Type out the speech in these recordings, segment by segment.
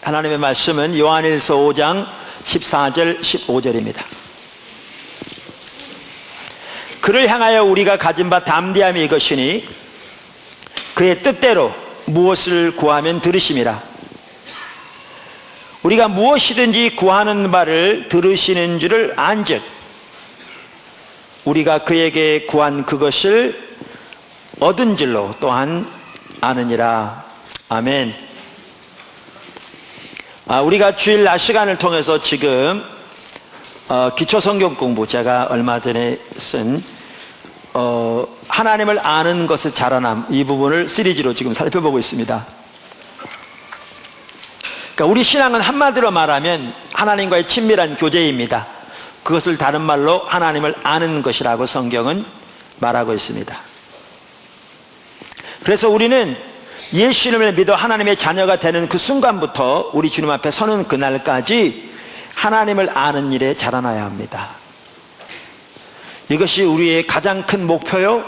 하나님의 말씀은 요한일서 5장 14절 15절입니다. 그를 향하여 우리가 가진 바 담대함이 이것이니 그의 뜻대로 무엇을 구하면 들으심이라. 우리가 무엇이든지 구하는 바를 들으시는 줄을 안즉 우리가 그에게 구한 그것을 얻은 줄로 또한 아느니라. 아멘. 우리가 주일 낮 시간을 통해서 지금 기초 성경 공부, 제가 얼마 전에 쓴 하나님을 아는 것의 자라남, 이 부분을 시리즈로 지금 살펴보고 있습니다. 그러니까 우리 신앙은 한마디로 말하면 하나님과의 친밀한 교제입니다. 그것을 다른 말로 하나님을 아는 것이라고 성경은 말하고 있습니다. 그래서 우리는 예수님을 믿어 하나님의 자녀가 되는 그 순간부터 우리 주님 앞에 서는 그날까지 하나님을 아는 일에 자라나야 합니다. 이것이 우리의 가장 큰 목표요,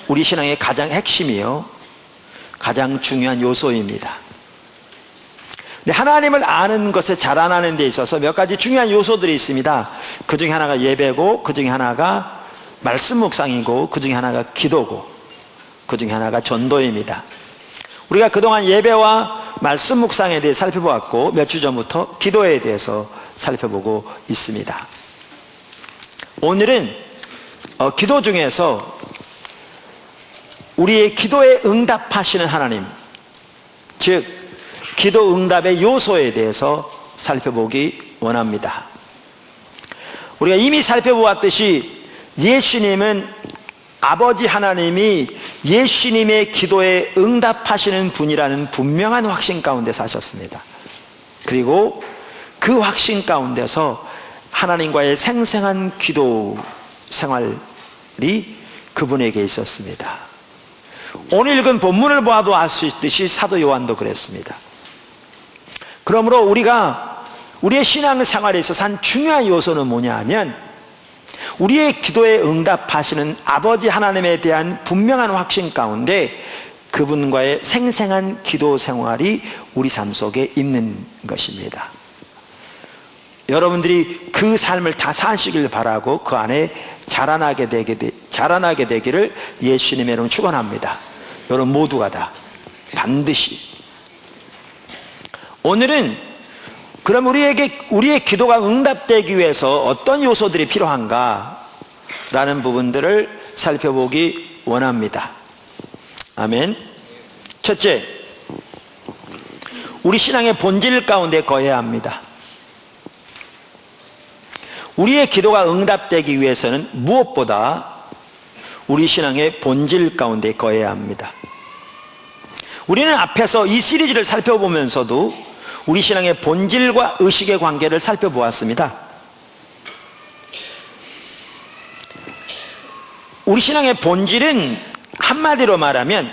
우리 신앙의 가장 핵심이요, 가장 중요한 요소입니다. 근데 하나님을 아는 것에 자라나는 데 있어서 몇 가지 중요한 요소들이 있습니다. 그 중에 하나가 예배고, 그 중에 하나가 말씀 묵상이고, 그 중에 하나가 기도고, 그 중에 하나가 전도입니다. 우리가 그동안 예배와 말씀 묵상에 대해 살펴보았고, 몇 주 전부터 기도에 대해서 살펴보고 있습니다. 오늘은 기도 중에서 우리의 기도에 응답하시는 하나님, 즉 기도 응답의 요소에 대해서 살펴보기 원합니다. 우리가 이미 살펴보았듯이 예수님은 아버지 하나님이 예수님의 기도에 응답하시는 분이라는 분명한 확신 가운데 사셨습니다. 그리고 그 확신 가운데서 하나님과의 생생한 기도 생활이 그분에게 있었습니다. 오늘 읽은 본문을 보아도 알 수 있듯이 사도 요한도 그랬습니다. 그러므로 우리가 우리의 신앙생활에 있어서 한 중요한 요소는 뭐냐 하면, 우리의 기도에 응답하시는 아버지 하나님에 대한 분명한 확신 가운데 그분과의 생생한 기도 생활이 우리 삶 속에 있는 것입니다. 여러분들이 그 삶을 다 사시길 바라고 그 안에 자라나게 되기를 예수님의 이름으로 축원합니다. 여러분 모두가 다 반드시. 오늘은 그럼 우리의 기도가 응답되기 위해서 어떤 요소들이 필요한가 라는 부분들을 살펴보기 원합니다. 아멘. 첫째, 우리 신앙의 본질 가운데 거해야 합니다. 우리의 기도가 응답되기 위해서는 무엇보다 우리 신앙의 본질 가운데 거해야 합니다. 우리는 앞에서 이 시리즈를 살펴보면서도 우리 신앙의 본질과 의식의 관계를 살펴보았습니다. 우리 신앙의 본질은 한마디로 말하면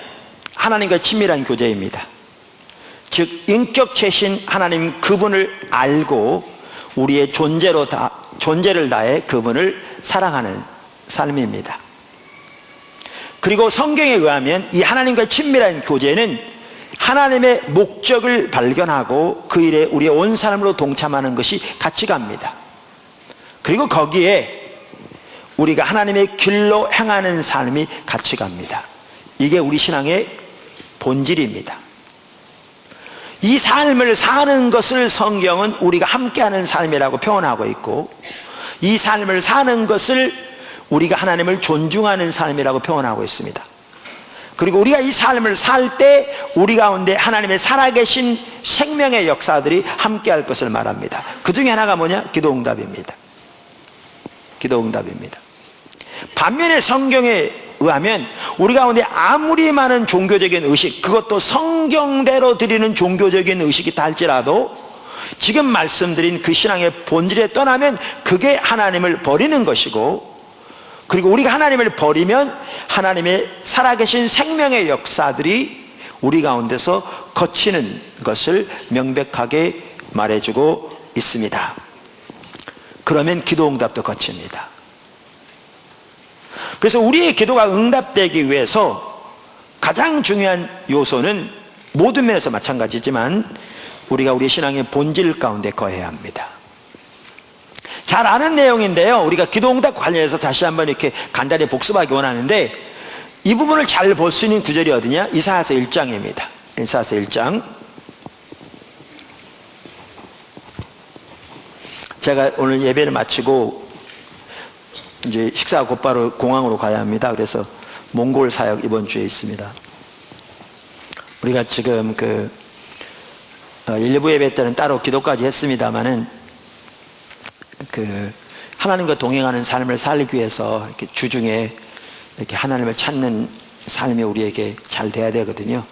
하나님과 친밀한 교제입니다. 즉 인격체신 하나님 그분을 알고 우리의 존재를 다해 그분을 사랑하는 삶입니다. 그리고 성경에 의하면 이 하나님과 친밀한 교제는 하나님의 목적을 발견하고 그 일에 우리의 온 삶으로 동참하는 것이 가치가입니다. 그리고 거기에 우리가 하나님의 길로 행하는 삶이 가치가입니다. 이게 우리 신앙의 본질입니다. 이 삶을 사는 것을 성경은 우리가 함께하는 삶이라고 표현하고 있고, 이 삶을 사는 것을 우리가 하나님을 존중하는 삶이라고 표현하고 있습니다. 그리고 우리가 이 삶을 살 때 우리 가운데 하나님의 살아계신 생명의 역사들이 함께할 것을 말합니다. 그 중에 하나가 뭐냐? 기도응답입니다. 기도응답입니다. 반면에 성경에 의하면 우리 가운데 아무리 많은 종교적인 의식, 그것도 성경대로 드리는 종교적인 의식이 다 할지라도 지금 말씀드린 그 신앙의 본질에 떠나면 그게 하나님을 버리는 것이고, 그리고 우리가 하나님을 버리면 하나님의 살아계신 생명의 역사들이 우리 가운데서 거치는 것을 명백하게 말해주고 있습니다. 그러면 기도응답도 거칩니다. 그래서 우리의 기도가 응답되기 위해서 가장 중요한 요소는 모든 면에서 마찬가지지만 우리가 우리 신앙의 본질 가운데 거해야 합니다. 잘 아는 내용인데요, 우리가 기도응답 관련해서 다시 한번 이렇게 간단히 복습하기 원하는데, 이 부분을 잘 볼 수 있는 구절이 어디냐? 이사야서 1장입니다. 이사야서 1장. 제가 오늘 예배를 마치고 이제 식사 곧바로 공항으로 가야 합니다. 그래서 몽골 사역 이번 주에 있습니다. 우리가 지금 일부 예배 때는 따로 기도까지 했습니다만은 하나님과 동행하는 삶을 살기 위해서 이렇게 주중에 이렇게 하나님을 찾는 삶이 우리에게 잘 돼야 되거든요.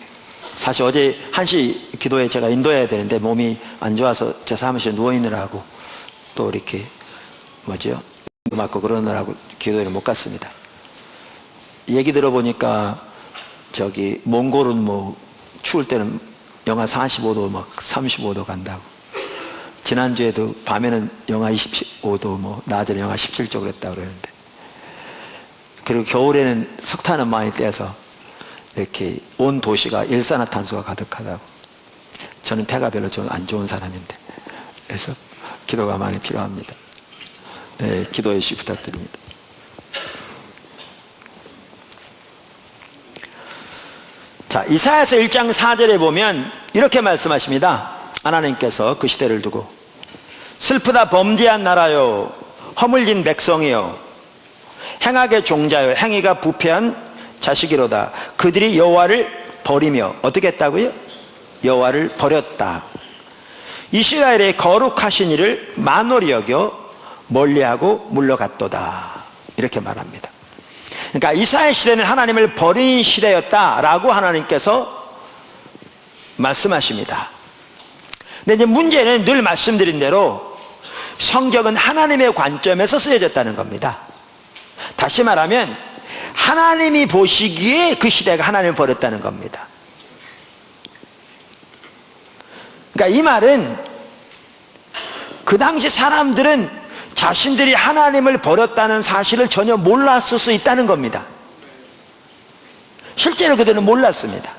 사실 어제 1시 기도에 제가 인도해야 되는데 몸이 안 좋아서 제 사무실에 누워있느라고 또 이렇게 맞고 그러느라고 기도회를 못 갔습니다. 얘기 들어보니까 몽골은 추울 때는 영하 45도 35도 간다고. 지난주에도 밤에는 영하 25도 낮에는 영하 17도 그랬다고 그러는데, 그리고 겨울에는 석탄은 많이 떼서 이렇게 온 도시가 일산화탄소가 가득하다고. 저는 폐가 별로 좀 안 좋은 사람인데, 그래서 기도가 많이 필요합니다. 네, 기도해 주시 부탁드립니다. 자, 이사야서 1장 4절에 보면 이렇게 말씀하십니다. 하나님께서 그 시대를 두고, 슬프다 범죄한 나라요, 허물진 백성이요, 행악의 종자요, 행위가 부패한 자식이로다. 그들이 여호와를 버리며 어떻게 했다고요? 여호와를 버렸다. 이스라엘의 거룩하신 이를 만홀히 여겨 멀리하고 물러갔도다. 이렇게 말합니다. 그러니까 이스라엘 시대는 하나님을 버린 시대였다라고 하나님께서 말씀하십니다. 근데 이제 문제는 늘 말씀드린 대로 성경은 하나님의 관점에서 쓰여졌다는 겁니다. 다시 말하면 하나님이 보시기에 그 시대가 하나님을 버렸다는 겁니다. 그러니까 이 말은 그 당시 사람들은 자신들이 하나님을 버렸다는 사실을 전혀 몰랐을 수 있다는 겁니다. 실제로 그들은 몰랐습니다.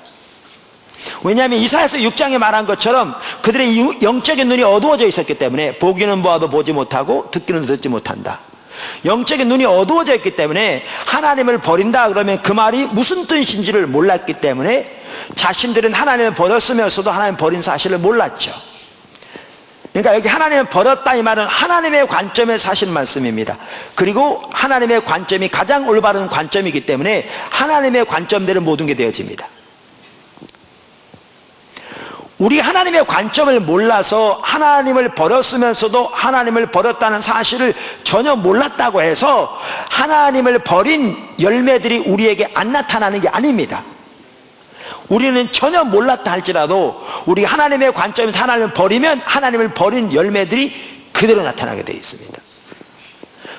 왜냐하면 이사야서 6장에 말한 것처럼 그들의 영적인 눈이 어두워져 있었기 때문에, 보기는 보아도 보지 못하고 듣기는 듣지 못한다. 영적인 눈이 어두워져 있기 때문에 하나님을 버린다 그러면 그 말이 무슨 뜻인지를 몰랐기 때문에 자신들은 하나님을 버렸으면서도 하나님 버린 사실을 몰랐죠. 그러니까 여기 하나님을 버렸다 이 말은 하나님의 관점에서 하신 말씀입니다. 그리고 하나님의 관점이 가장 올바른 관점이기 때문에 하나님의 관점대로 모든 게 되어집니다. 우리 하나님의 관점을 몰라서 하나님을 버렸으면서도 하나님을 버렸다는 사실을 전혀 몰랐다고 해서 하나님을 버린 열매들이 우리에게 안 나타나는 게 아닙니다. 우리는 전혀 몰랐다 할지라도 우리 하나님의 관점에서 하나님을 버리면 하나님을 버린 열매들이 그대로 나타나게 되어 있습니다.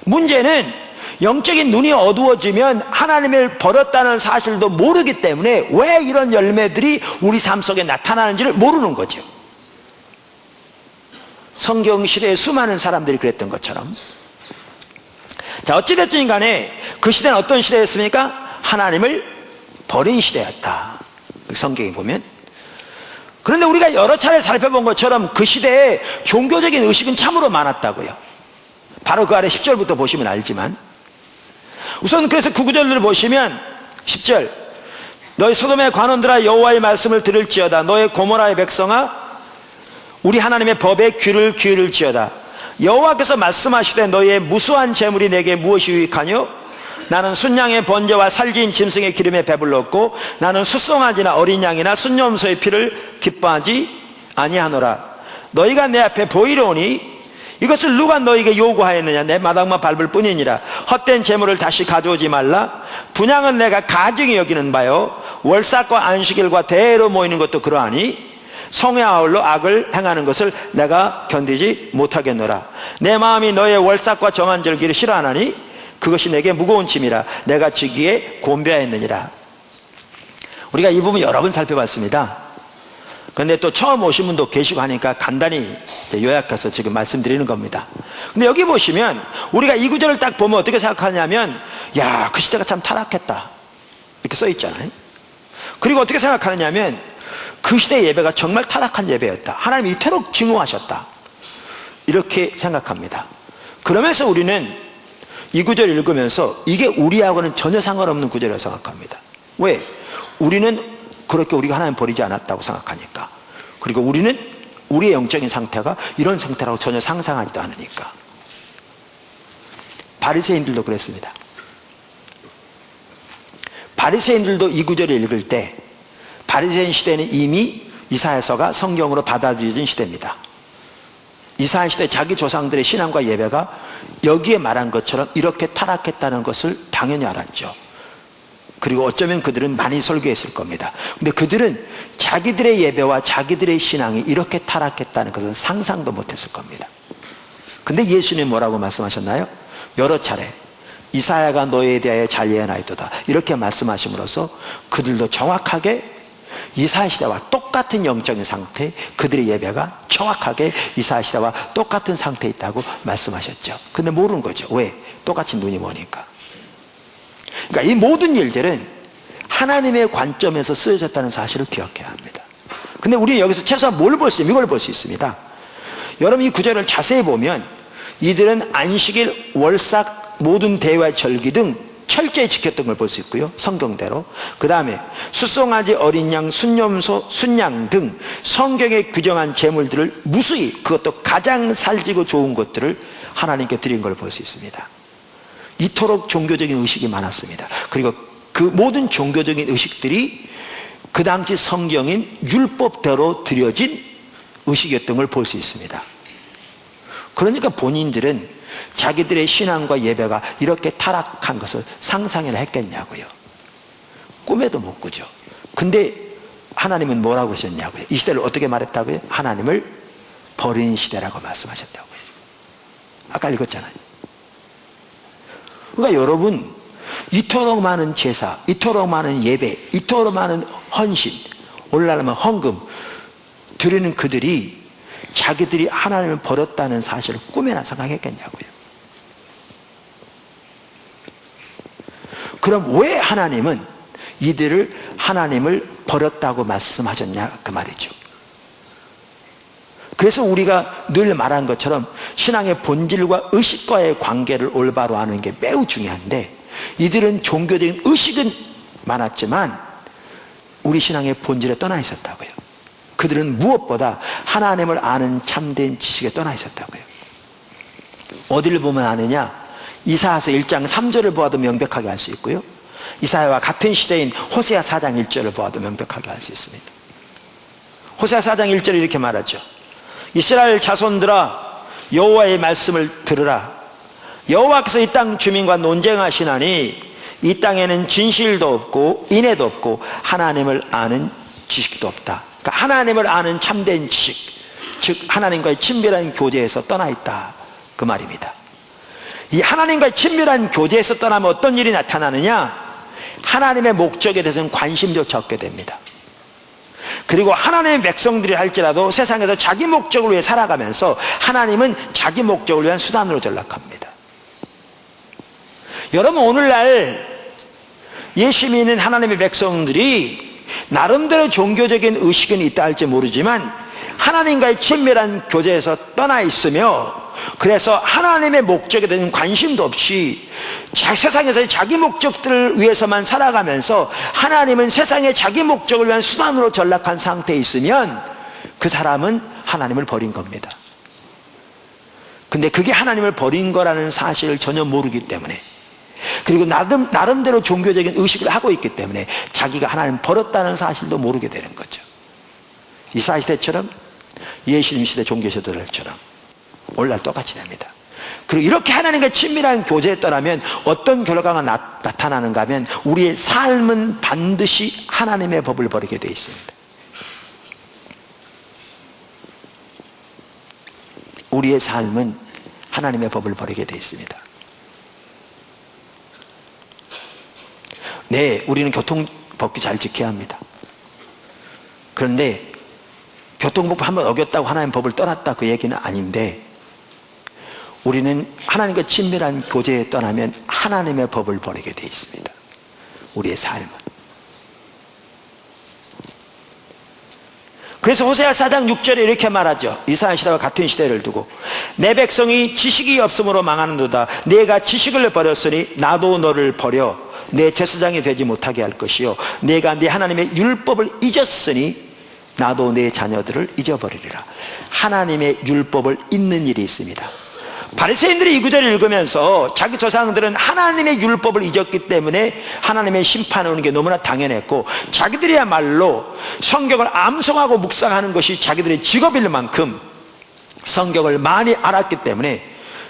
문제는 영적인 눈이 어두워지면 하나님을 버렸다는 사실도 모르기 때문에 왜 이런 열매들이 우리 삶 속에 나타나는지를 모르는 거죠. 성경 시대에 수많은 사람들이 그랬던 것처럼. 자, 어찌됐든 간에 그 시대는 어떤 시대였습니까? 하나님을 버린 시대였다, 성경에 보면. 그런데 우리가 여러 차례 살펴본 것처럼 그 시대에 종교적인 의식은 참으로 많았다고요. 바로 그 아래 10절부터 보시면 알지만, 우선 그래서 그 구절을 보시면 10절, 너희 소돔의 관원들아 여호와의 말씀을 들을지어다. 너희 고모라의 백성아 우리 하나님의 법에 귀를 기울일지어다. 여호와께서 말씀하시되 너희의 무수한 재물이 내게 무엇이 유익하뇨? 나는 순양의 번제와 살진 짐승의 기름에 배불렀고 나는 숫송아지나 어린 양이나 순염소의 피를 기뻐하지 아니하노라. 너희가 내 앞에 보이려 오니 이것을 누가 너희에게 요구하였느냐? 내 마당만 밟을 뿐이니라. 헛된 재물을 다시 가져오지 말라. 분향은 내가 가증히 여기는 바요, 월삭과 안식일과 대회로 모이는 것도 그러하니 성에 아울러 악을 행하는 것을 내가 견디지 못하겠노라. 내 마음이 너의 월삭과 정한 절기를 싫어하나니 그것이 내게 무거운 짐이라. 내가 지기에 곤배하였느니라. 우리가 이 부분 여러 번 살펴봤습니다. 그런데 또 처음 오신 분도 계시고 하니까 간단히 요약해서 지금 말씀드리는 겁니다. 근데 여기 보시면 우리가 이 구절을 딱 보면 어떻게 생각하냐면, 야, 그 시대가 참 타락했다 이렇게 써 있잖아요. 그리고 어떻게 생각하느냐면 그 시대의 예배가 정말 타락한 예배였다. 하나님이 이토록 증오하셨다. 이렇게 생각합니다. 그러면서 우리는 이 구절을 읽으면서 이게 우리하고는 전혀 상관없는 구절이라고 생각합니다. 왜? 우리는 그렇게 우리가 하나님 버리지 않았다고 생각하니까. 그리고 우리는 우리의 영적인 상태가 이런 상태라고 전혀 상상하지도 않으니까. 바리새인들도 그랬습니다. 바리새인들도 이 구절을 읽을 때 바리새인 시대는 이미 이사야서가 성경으로 받아들여진 시대입니다. 이스라엘 시대 자기 조상들의 신앙과 예배가 여기에 말한 것처럼 이렇게 타락했다는 것을 당연히 알았죠. 그리고 어쩌면 그들은 많이 설교했을 겁니다. 근데 그들은 자기들의 예배와 자기들의 신앙이 이렇게 타락했다는 것은 상상도 못했을 겁니다. 근데 예수님이 뭐라고 말씀하셨나요? 여러 차례 이사야가 너에 대하여 잘 예언하였도다 이렇게 말씀하심으로써 그들도 정확하게 이스라엘 시대와 똑같은 영적인 상태, 그들의 예배가 정확하게 이스라엘 시대와 똑같은 상태에 있다고 말씀하셨죠. 근데 모르는 거죠. 왜? 똑같이 눈이 머니까. 그러니까 이 모든 일들은 하나님의 관점에서 쓰여졌다는 사실을 기억해야 합니다. 근데 우리는 여기서 최소한 뭘 볼 수 있습니까? 이걸 볼 수 있습니다. 여러분 이 구절을 자세히 보면 이들은 안식일, 월삭, 모든 대회와 절기 등 철저히 지켰던 걸 볼 수 있고요. 성경대로. 그 다음에 수송아지, 어린 양, 순염소, 순양 등 성경에 규정한 제물들을 무수히, 그것도 가장 살지고 좋은 것들을 하나님께 드린 걸 볼 수 있습니다. 이토록 종교적인 의식이 많았습니다. 그리고 그 모든 종교적인 의식들이 그 당시 성경인 율법대로 드려진 의식이었던 걸 볼 수 있습니다. 그러니까 본인들은 자기들의 신앙과 예배가 이렇게 타락한 것을 상상이나 했겠냐고요. 꿈에도 못 꾸죠. 근데 하나님은 뭐라고 하셨냐고요. 이 시대를 어떻게 말했다고요? 하나님을 버린 시대라고 말씀하셨다고요. 아까 읽었잖아요. 그러니까 여러분, 이토록 많은 제사, 이토록 많은 예배, 이토록 많은 헌신, 오늘날하면 헌금 드리는 그들이 자기들이 하나님을 버렸다는 사실을 꿈에나 생각했겠냐고요. 그럼 왜 하나님은 이들을 하나님을 버렸다고 말씀하셨냐 그 말이죠. 그래서 우리가 늘 말한 것처럼 신앙의 본질과 의식과의 관계를 올바로 아는 게 매우 중요한데, 이들은 종교적인 의식은 많았지만 우리 신앙의 본질에 떠나 있었다고요. 그들은 무엇보다 하나님을 아는 참된 지식에 떠나 있었다고요. 어디를 보면 아느냐? 이사야서 1장 3절을 보아도 명백하게 알 수 있고요, 이사야와 같은 시대인 호세아 4장 1절을 보아도 명백하게 알 수 있습니다. 호세아 4장 1절이 이렇게 말하죠. 이스라엘 자손들아, 여호와의 말씀을 들으라. 여호와께서 이 땅 주민과 논쟁하시나니 이 땅에는 진실도 없고 인애도 없고 하나님을 아는 지식도 없다. 그러니까 하나님을 아는 참된 지식, 즉 하나님과의 친밀한 교제에서 떠나 있다 그 말입니다. 이 하나님과의 친밀한 교제에서 떠나면 어떤 일이 나타나느냐? 하나님의 목적에 대해서는 관심조차 없게 됩니다. 그리고 하나님의 백성들이 할지라도 세상에서 자기 목적을 위해 살아가면서 하나님은 자기 목적을 위한 수단으로 전락합니다. 여러분, 오늘날 예수 믿는 하나님의 백성들이 나름대로 종교적인 의식은 있다 할지 모르지만 하나님과의 친밀한 교제에서 떠나 있으며, 그래서 하나님의 목적에 대한 관심도 없이 세상에서의 자기 목적들을 위해서만 살아가면서 하나님은 세상의 자기 목적을 위한 수단으로 전락한 상태에 있으면 그 사람은 하나님을 버린 겁니다. 근데 그게 하나님을 버린 거라는 사실을 전혀 모르기 때문에, 그리고 나름대로 종교적인 의식을 하고 있기 때문에 자기가 하나님을 버렸다는 사실도 모르게 되는 거죠. 이스라엘 시대처럼, 예수님 시대 종교 시대들처럼 오늘날 똑같이 됩니다. 그리고 이렇게 하나님과 친밀한 교제에 떠나면 어떤 결과가 나타나는가 하면 우리의 삶은 반드시 하나님의 법을 버리게 되어 있습니다. 우리의 삶은 하나님의 법을 버리게 되어 있습니다. 네, 우리는 교통법규 잘 지켜야 합니다. 그런데 교통법 한번 어겼다고 하나님의 법을 떠났다 그 얘기는 아닌데, 우리는 하나님과 친밀한 교제에 떠나면 하나님의 법을 버리게 되어 있습니다. 우리의 삶은. 그래서 호세아 4장 6절에 이렇게 말하죠. 이스라엘 시대와 같은 시대를 두고 내 백성이 지식이 없음으로 망하는도다. 내가 지식을 버렸으니 나도 너를 버려 내 제사장이 되지 못하게 할 것이요 내가 네 하나님의 율법을 잊었으니 나도 내 자녀들을 잊어버리리라. 하나님의 율법을 잊는 일이 있습니다. 바리새인들이 이 구절을 읽으면서 자기 조상들은 하나님의 율법을 잊었기 때문에 하나님의 심판이 오는 게 너무나 당연했고, 자기들이야말로 성경을 암송하고 묵상하는 것이 자기들의 직업일 만큼 성경을 많이 알았기 때문에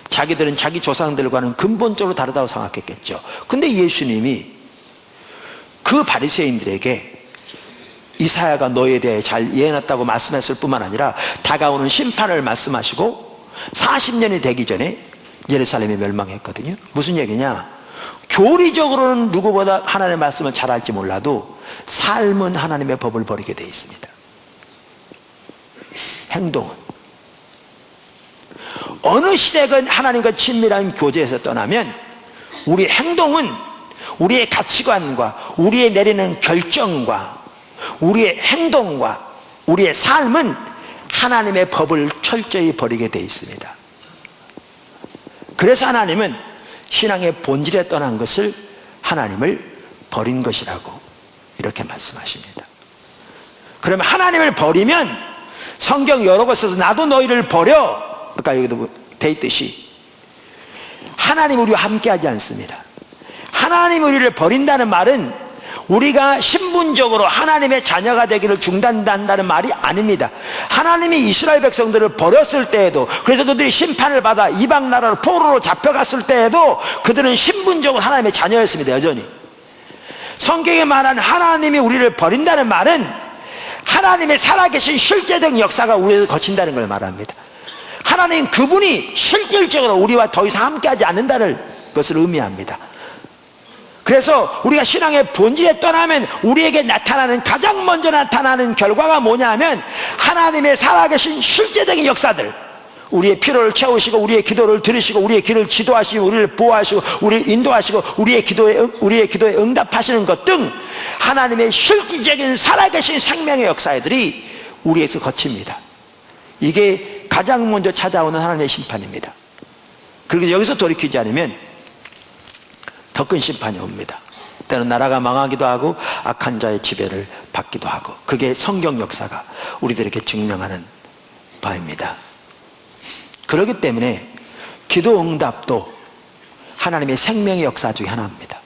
자기들은 자기 조상들과는 근본적으로 다르다고 생각했겠죠. 근데 예수님이 그 바리새인들에게 이사야가 너에 대해 잘 예언했다고 말씀했을 뿐만 아니라 다가오는 심판을 말씀하시고 40년이 되기 전에 예루살렘이 멸망했거든요. 무슨 얘기냐? 교리적으로는 누구보다 하나님의 말씀을 잘 알지 몰라도 삶은 하나님의 법을 버리게 되어 있습니다. 행동은 어느 시대건 하나님과 친밀한 교제에서 떠나면 우리의 행동은 우리의 가치관과 우리의 내리는 결정과 우리의 행동과 우리의 삶은 하나님의 법을 철저히 버리게 되어 있습니다. 그래서 하나님은 신앙의 본질에 떠난 것을 하나님을 버린 것이라고 이렇게 말씀하십니다. 그러면 하나님을 버리면 성경 여러 곳에서 나도 너희를 버려, 아까 여기도 돼 있듯이 하나님 우리와 함께하지 않습니다. 하나님 우리를 버린다는 말은 우리가 신분적으로 하나님의 자녀가 되기를 중단한다는 말이 아닙니다. 하나님이 이스라엘 백성들을 버렸을 때에도, 그래서 그들이 심판을 받아 이방 나라로 포로로 잡혀갔을 때에도 그들은 신분적으로 하나님의 자녀였습니다. 여전히 성경에 말하는 하나님이 우리를 버린다는 말은 하나님의 살아계신 실제적 역사가 우리에서 거친다는 걸 말합니다. 하나님 그분이 실질적으로 우리와 더 이상 함께하지 않는다는 것을 의미합니다. 그래서 우리가 신앙의 본질에 떠나면 우리에게 나타나는, 가장 먼저 나타나는 결과가 뭐냐면 하나님의 살아계신 실제적인 역사들, 우리의 필요를 채우시고 우리의 기도를 들으시고 우리의 길을 지도하시고 우리를 보호하시고 우리를 인도하시고 우리의 기도에 응답하시는 것 등 하나님의 실질적인 살아계신 생명의 역사들이 우리에서 거칩니다. 이게 가장 먼저 찾아오는 하나님의 심판입니다. 그리고 여기서 돌이키지 않으면 더 큰 심판이 옵니다. 때는 나라가 망하기도 하고 악한 자의 지배를 받기도 하고, 그게 성경 역사가 우리들에게 증명하는 바입니다. 그렇기 때문에 기도 응답도 하나님의 생명의 역사 중에 하나입니다.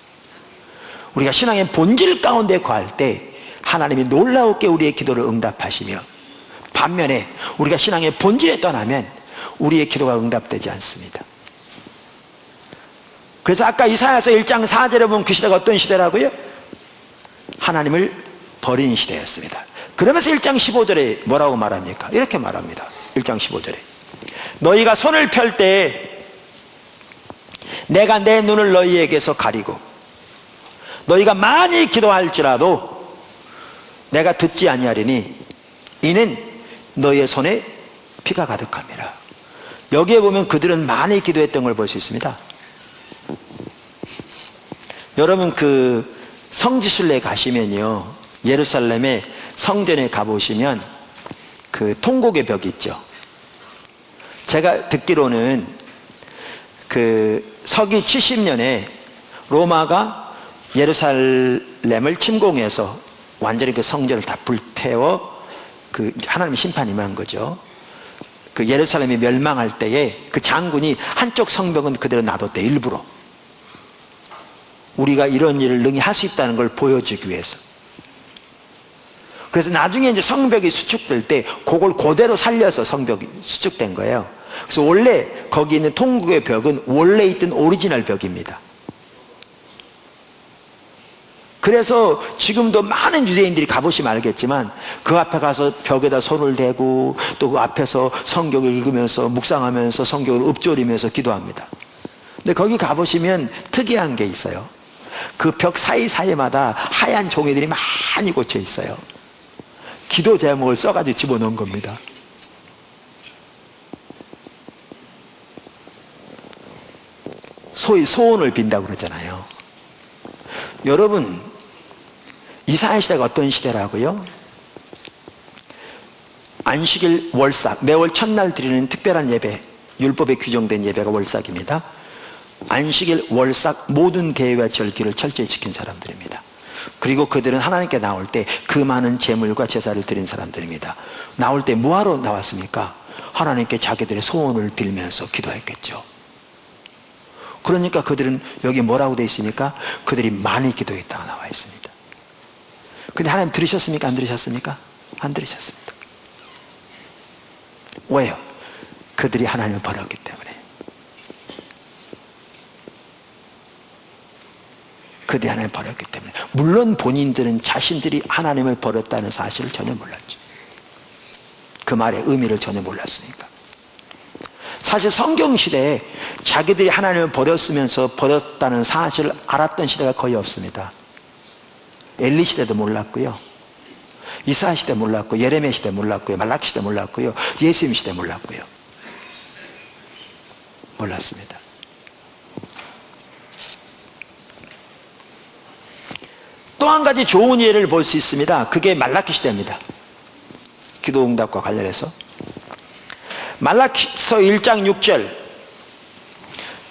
우리가 신앙의 본질 가운데 거할 때 하나님이 놀라웠게 우리의 기도를 응답하시며, 반면에 우리가 신앙의 본질에 떠나면 우리의 기도가 응답되지 않습니다. 그래서 아까 이사야서 1장 4절에 보면 그 시대가 어떤 시대라고요? 하나님을 버린 시대였습니다. 그러면서 1장 15절에 뭐라고 말합니까? 이렇게 말합니다. 1장 15절에 너희가 손을 펼 때 내가 내 눈을 너희에게서 가리고 너희가 많이 기도할지라도 내가 듣지 아니하리니 이는 너희의 손에 피가 가득함이라. 여기에 보면 그들은 많이 기도했던 걸 볼 수 있습니다. 여러분 그 성지순례 가시면요, 예루살렘의 성전에 가보시면 그 통곡의 벽이 있죠. 제가 듣기로는 그 서기 70년에 로마가 예루살렘을 침공해서 완전히 그 성전을 다 불태워 그 하나님의 심판이 임한 거죠. 그 예루살렘이 멸망할 때에 그 장군이 한쪽 성벽은 그대로 놔뒀대, 일부러. 우리가 이런 일을 능히 할 수 있다는 걸 보여주기 위해서. 그래서 나중에 이제 성벽이 수축될 때 그걸 그대로 살려서 성벽이 수축된 거예요. 그래서 원래 거기 있는 통곡의 벽은 원래 있던 오리지널 벽입니다. 그래서 지금도 많은 유대인들이 가보시면 알겠지만 그 앞에 가서 벽에다 손을 대고 또 그 앞에서 성경을 읽으면서 묵상하면서 성경을 읊조리면서 기도합니다. 근데 거기 가보시면 특이한 게 있어요. 그 벽 사이사이마다 하얀 종이들이 많이 꽂혀 있어요. 기도 제목을 써가지고 집어넣은 겁니다. 소위 소원을 빈다고 그러잖아요. 여러분, 이스라엘 시대가 어떤 시대라고요? 안식일 월삭, 매월 첫날 드리는 특별한 예배, 율법에 규정된 예배가 월삭입니다. 안식일 월삭 모든 계회와 절기를 철저히 지킨 사람들입니다. 그리고 그들은 하나님께 나올 때 그 많은 제물과 제사를 드린 사람들입니다. 나올 때 뭐하러 나왔습니까? 하나님께 자기들의 소원을 빌면서 기도했겠죠. 그러니까 그들은 여기 뭐라고 되어 있습니까? 그들이 많이 기도했다고 나와 있습니다. 근데 하나님 들으셨습니까? 안 들으셨습니까? 안 들으셨습니다. 왜요? 그들이 하나님을 버렸기 때문에. 그들이 하나님을 버렸기 때문에. 물론 본인들은 자신들이 하나님을 버렸다는 사실을 전혀 몰랐죠. 그 말의 의미를 전혀 몰랐으니까. 사실 성경 시대에 자기들이 하나님을 버렸으면서 버렸다는 사실을 알았던 시대가 거의 없습니다. 엘리 시대도 몰랐고요, 이사야 시대 몰랐고, 예레미야 시대 몰랐고요, 말라기 시대 몰랐고요, 예수님 시대 몰랐고요. 몰랐습니다. 또 한 가지 좋은 예를 볼 수 있습니다. 그게 말라기 시대입니다. 기도 응답과 관련해서 말라기서 1장 6절,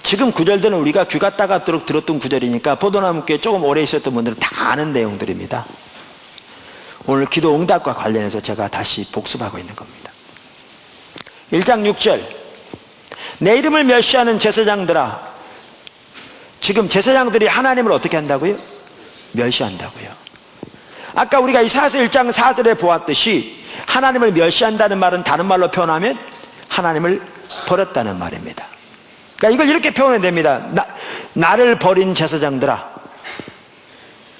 지금 구절들은 우리가 귀가 따갑도록 들었던 구절이니까 포도나무교에 조금 오래 있었던 분들은 다 아는 내용들입니다. 오늘 기도 응답과 관련해서 제가 다시 복습하고 있는 겁니다. 1장 6절, 내 이름을 멸시하는 제사장들아. 지금 제사장들이 하나님을 어떻게 한다고요? 멸시한다고요. 아까 우리가 이사야서 1장 4절에 보았듯이 하나님을 멸시한다는 말은 다른 말로 표현하면 하나님을 버렸다는 말입니다. 그러니까 이걸 이렇게 표현해야 됩니다. 나를 버린 제사장들아,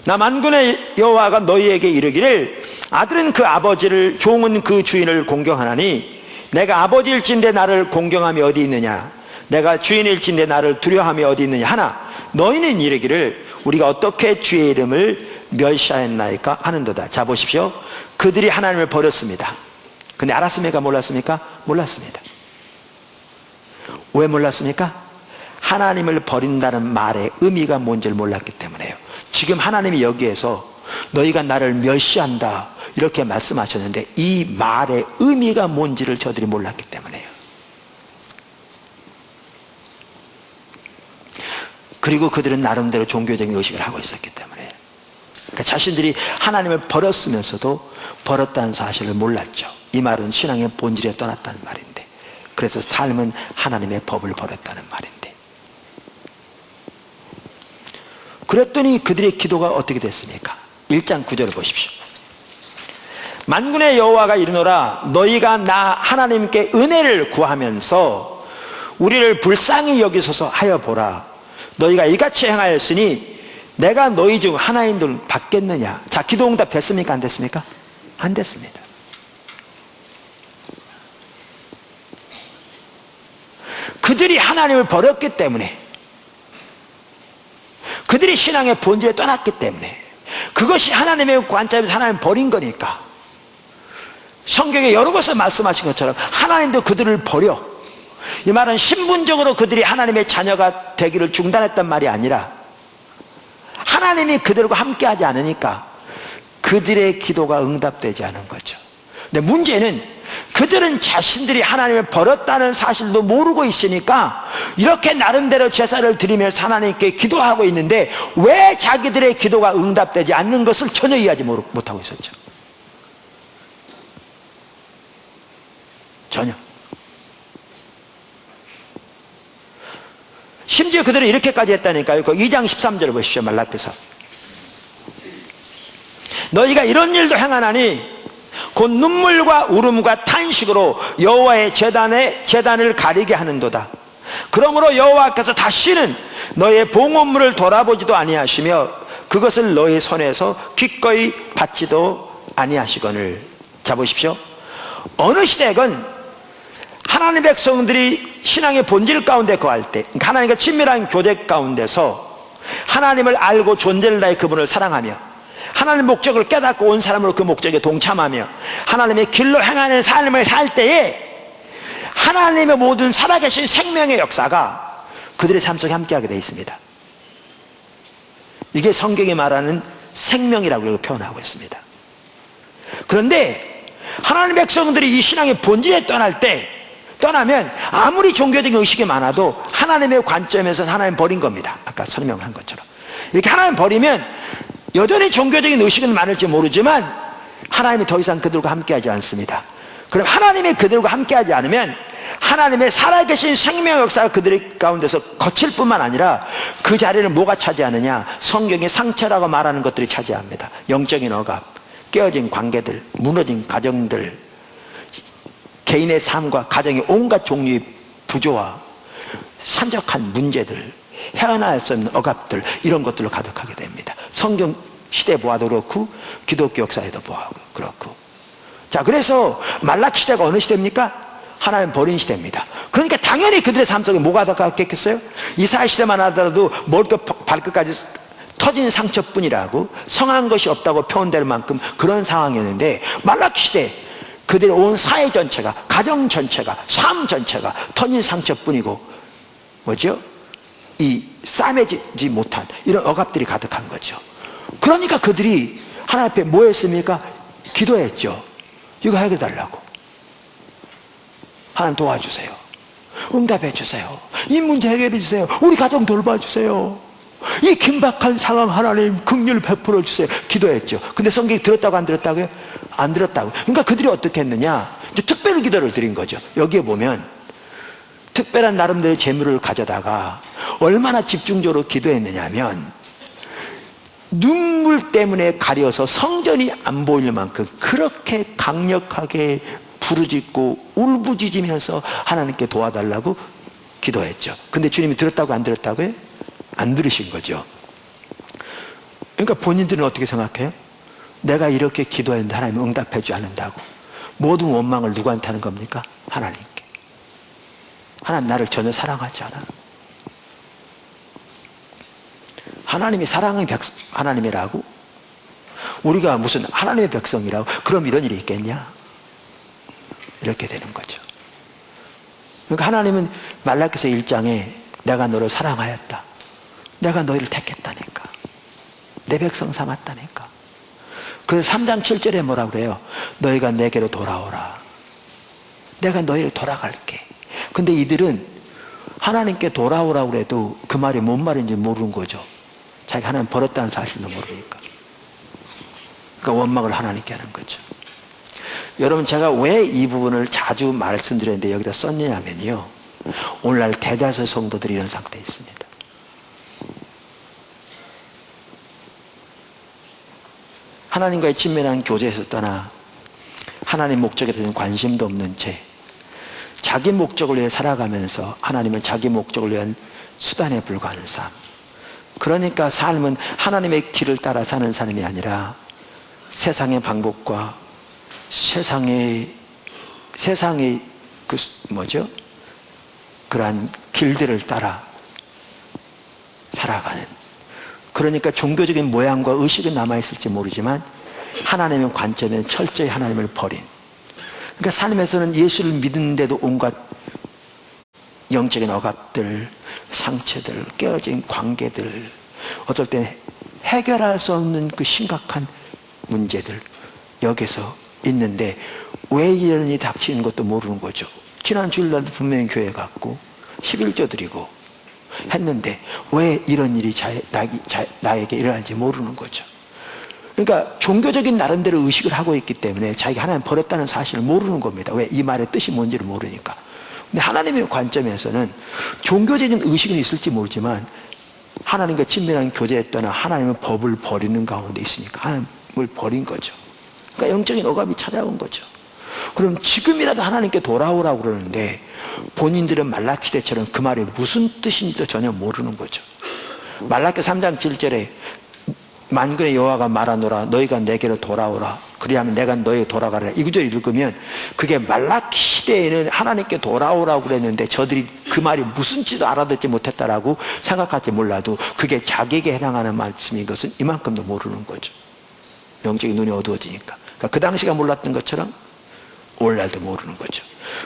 나 만군의 여호와가 너희에게 이르기를, 아들은 그 아버지를, 종은 그 주인을 공경하나니 내가 아버지일진데 나를 공경함이 어디 있느냐, 내가 주인일진데 나를 두려워함이 어디 있느냐 하나 너희는 이르기를 우리가 어떻게 주의 이름을 멸시하였나이까 하는도다. 자 보십시오. 그들이 하나님을 버렸습니다. 근데 알았습니까? 몰랐습니까? 몰랐습니다. 왜 몰랐습니까? 하나님을 버린다는 말의 의미가 뭔지를 몰랐기 때문에요. 지금 하나님이 여기에서 너희가 나를 멸시한다 이렇게 말씀하셨는데 이 말의 의미가 뭔지를 저들이 몰랐기 때문에요. 그리고 그들은 나름대로 종교적인 의식을 하고 있었기 때문에, 그러니까 자신들이 하나님을 버렸으면서도 버렸다는 사실을 몰랐죠. 이 말은 신앙의 본질에 떠났다는 말인데, 그래서 삶은 하나님의 법을 버렸다는 말인데, 그랬더니 그들의 기도가 어떻게 됐습니까? 1장 9절을 보십시오. 만군의 여호와가 이르노라, 너희가 나 하나님께 은혜를 구하면서 우리를 불쌍히 여기소서 하여 보라. 너희가 이같이 행하였으니 내가 너희 중 하나인들 받겠느냐. 자, 기도 응답 됐습니까? 안 됐습니까? 안 됐습니다. 그들이 하나님을 버렸기 때문에, 그들이 신앙의 본질에 떠났기 때문에, 그것이 하나님의 관점에서 하나님 버린 거니까, 성경에 여러 곳에 말씀하신 것처럼 하나님도 그들을 버려. 이 말은 신분적으로 그들이 하나님의 자녀가 되기를 중단했단 말이 아니라 하나님이 그들과 함께하지 않으니까 그들의 기도가 응답되지 않은 거죠. 근데 문제는 그들은 자신들이 하나님을 버렸다는 사실도 모르고 있으니까 이렇게 나름대로 제사를 드리면서 하나님께 기도하고 있는데 왜 자기들의 기도가 응답되지 않는 것을 전혀 이해하지 못하고 있었죠. 전혀. 심지어 그들은 이렇게까지 했다니까요. 그 2장 13절 보십시오. 말라기서, 너희가 이런 일도 행하나니 곧 눈물과 울음과 탄식으로 여호와의 제단을 가리게 하는도다. 그러므로 여호와께서 다시는 너희의 봉헌물을 돌아보지도 아니하시며 그것을 너희 손에서 기꺼이 받지도 아니하시거늘. 자 보십시오. 어느 시대건 하나님의 백성들이 신앙의 본질 가운데 거할 때, 하나님과 친밀한 교제 가운데서 하나님을 알고 존재를 다해 그분을 사랑하며 하나님의 목적을 깨닫고 온 사람으로 그 목적에 동참하며 하나님의 길로 행하는 삶을 살 때에 하나님의 모든 살아계신 생명의 역사가 그들의 삶 속에 함께하게 되어 있습니다. 이게 성경이 말하는 생명이라고 표현하고 있습니다. 그런데 하나님의 백성들이 이 신앙의 본질에 떠나면 아무리 종교적인 의식이 많아도 하나님의 관점에서는 하나님 버린 겁니다. 아까 설명한 것처럼. 이렇게 하나님 버리면 여전히 종교적인 의식은 많을지 모르지만 하나님이 더 이상 그들과 함께하지 않습니다. 그럼 하나님이 그들과 함께하지 않으면 하나님의 살아계신 생명 역사가 그들 가운데서 거칠 뿐만 아니라 그 자리를 뭐가 차지하느냐? 성경의 상처라고 말하는 것들이 차지합니다. 영적인 억압, 깨어진 관계들, 무너진 가정들, 개인의 삶과 가정의 온갖 종류의 부조와 산적한 문제들, 헤어나올 수 없는 억압들, 이런 것들로 가득하게 됩니다. 성경 시대 보아도 그렇고 기독교 역사에도 보아도 그렇고. 자, 그래서 말라키 시대가 어느 시대입니까? 하나님 버린 시대입니다. 그러니까 당연히 그들의 삶 속에 뭐가 더 갔겠어요? 이사야 시대만 하더라도 머리부터 발끝까지 터진 상처뿐이라고, 성한 것이 없다고 표현될 만큼 그런 상황이었는데, 말라키 시대 그들의 온 사회 전체가, 가정 전체가, 삶 전체가 터진 상처뿐이고, 뭐죠? 이 싸매지 못한 이런 억압들이 가득한 거죠. 그러니까 그들이 하나님 앞에 뭐 했습니까? 기도했죠. 이거 해결해달라고. 하나님 도와주세요. 응답해 주세요. 이 문제 해결해 주세요. 우리 가정 돌봐주세요. 이 긴박한 상황 하나님 긍휼 베풀어 주세요. 기도했죠. 근데 성경이 들었다고 안 들었다고요? 안 들었다고. 그러니까 그들이 어떻게 했느냐? 이제 특별 기도를 드린 거죠. 여기에 보면 특별한 나름대로 재물을 가져다가 얼마나 집중적으로 기도했느냐면, 눈물 때문에 가려서 성전이 안 보일 만큼 그렇게 강력하게 부르짖고 울부짖으면서 하나님께 도와달라고 기도했죠. 근데 주님이 들었다고 안 들었다고요? 안 들으신 거죠. 그러니까 본인들은 어떻게 생각해요? 내가 이렇게 기도했는데 하나님이 응답해 주지 않는다고. 모든 원망을 누구한테 하는 겁니까? 하나님께. 하나님 나를 전혀 사랑하지 않아. 하나님이 사랑의 하나님이라고? 우리가 무슨 하나님의 백성이라고? 그럼 이런 일이 있겠냐? 이렇게 되는 거죠. 그러니까 하나님은 말라기서 1장에 내가 너를 사랑하였다. 내가 너희를 택했다니까. 내 백성 삼았다니까. 그래서 3장 7절에 뭐라고 그래요? 너희가 내게로 돌아오라. 내가 너희를 돌아갈게. 근데 이들은 하나님께 돌아오라고 해도 그 말이 뭔 말인지 모르는 거죠. 자기가 하나님 버렸다는 사실도 모르니까. 그러니까 원망을 하나님께 하는 거죠. 여러분, 제가 왜 이 부분을 자주 말씀드렸는데 여기다 썼냐면요, 오늘날 대다수 성도들이 이런 상태에 있습니다. 하나님과의 친밀한 교제에서 떠나 하나님 목적에 대한 관심도 없는 채 자기 목적을 위해 살아가면서 하나님은 자기 목적을 위한 수단에 불과한 삶. 그러니까 삶은 하나님의 길을 따라 사는 삶이 아니라 세상의 방법과 세상의 그러한 길들을 따라 살아가는. 그러니까 종교적인 모양과 의식은 남아있을지 모르지만 하나님의 관점에는 철저히 하나님을 버린. 그러니까 삶에서는 예수를 믿는데도 온갖 영적인 억압들, 상처들, 깨어진 관계들, 어떨 때는 해결할 수 없는 그 심각한 문제들 여기서 있는데 왜 이런 일이 닥치는 것도 모르는 거죠. 지난 주일날도 분명히 교회 갔고 11조 드리고 했는데 왜 이런 일이 나에게 일어나는지 모르는 거죠. 그러니까 종교적인 나름대로 의식을 하고 있기 때문에 자기가 하나님 버렸다는 사실을 모르는 겁니다. 왜? 이 말의 뜻이 뭔지를 모르니까. 근데 하나님의 관점에서는 종교적인 의식은 있을지 모르지만 하나님과 친밀한 교제에 떠나 하나님의 법을 버리는 가운데 있으니까 하나님을 버린 거죠. 그러니까 영적인 억압이 찾아온 거죠. 그럼 지금이라도 하나님께 돌아오라고 그러는데 본인들은 말라키 때처럼 그 말이 무슨 뜻인지도 전혀 모르는 거죠. 말라키 3장 7절에 만군의 여호와가 말하노라 너희가 내게로 돌아오라 그리하면 내가 너희에게 돌아가리라. 이 구절 읽으면 그게 말라키 시대에는 하나님께 돌아오라고 그랬는데 저들이 그 말이 무슨지도 알아듣지 못했다라고 생각할지 몰라도 그게 자기에게 해당하는 말씀인 것은 이만큼도 모르는 거죠. 영적인 눈이 어두워지니까. 그러니까 그 당시가 몰랐던 것처럼 오늘날도 모르는 거죠.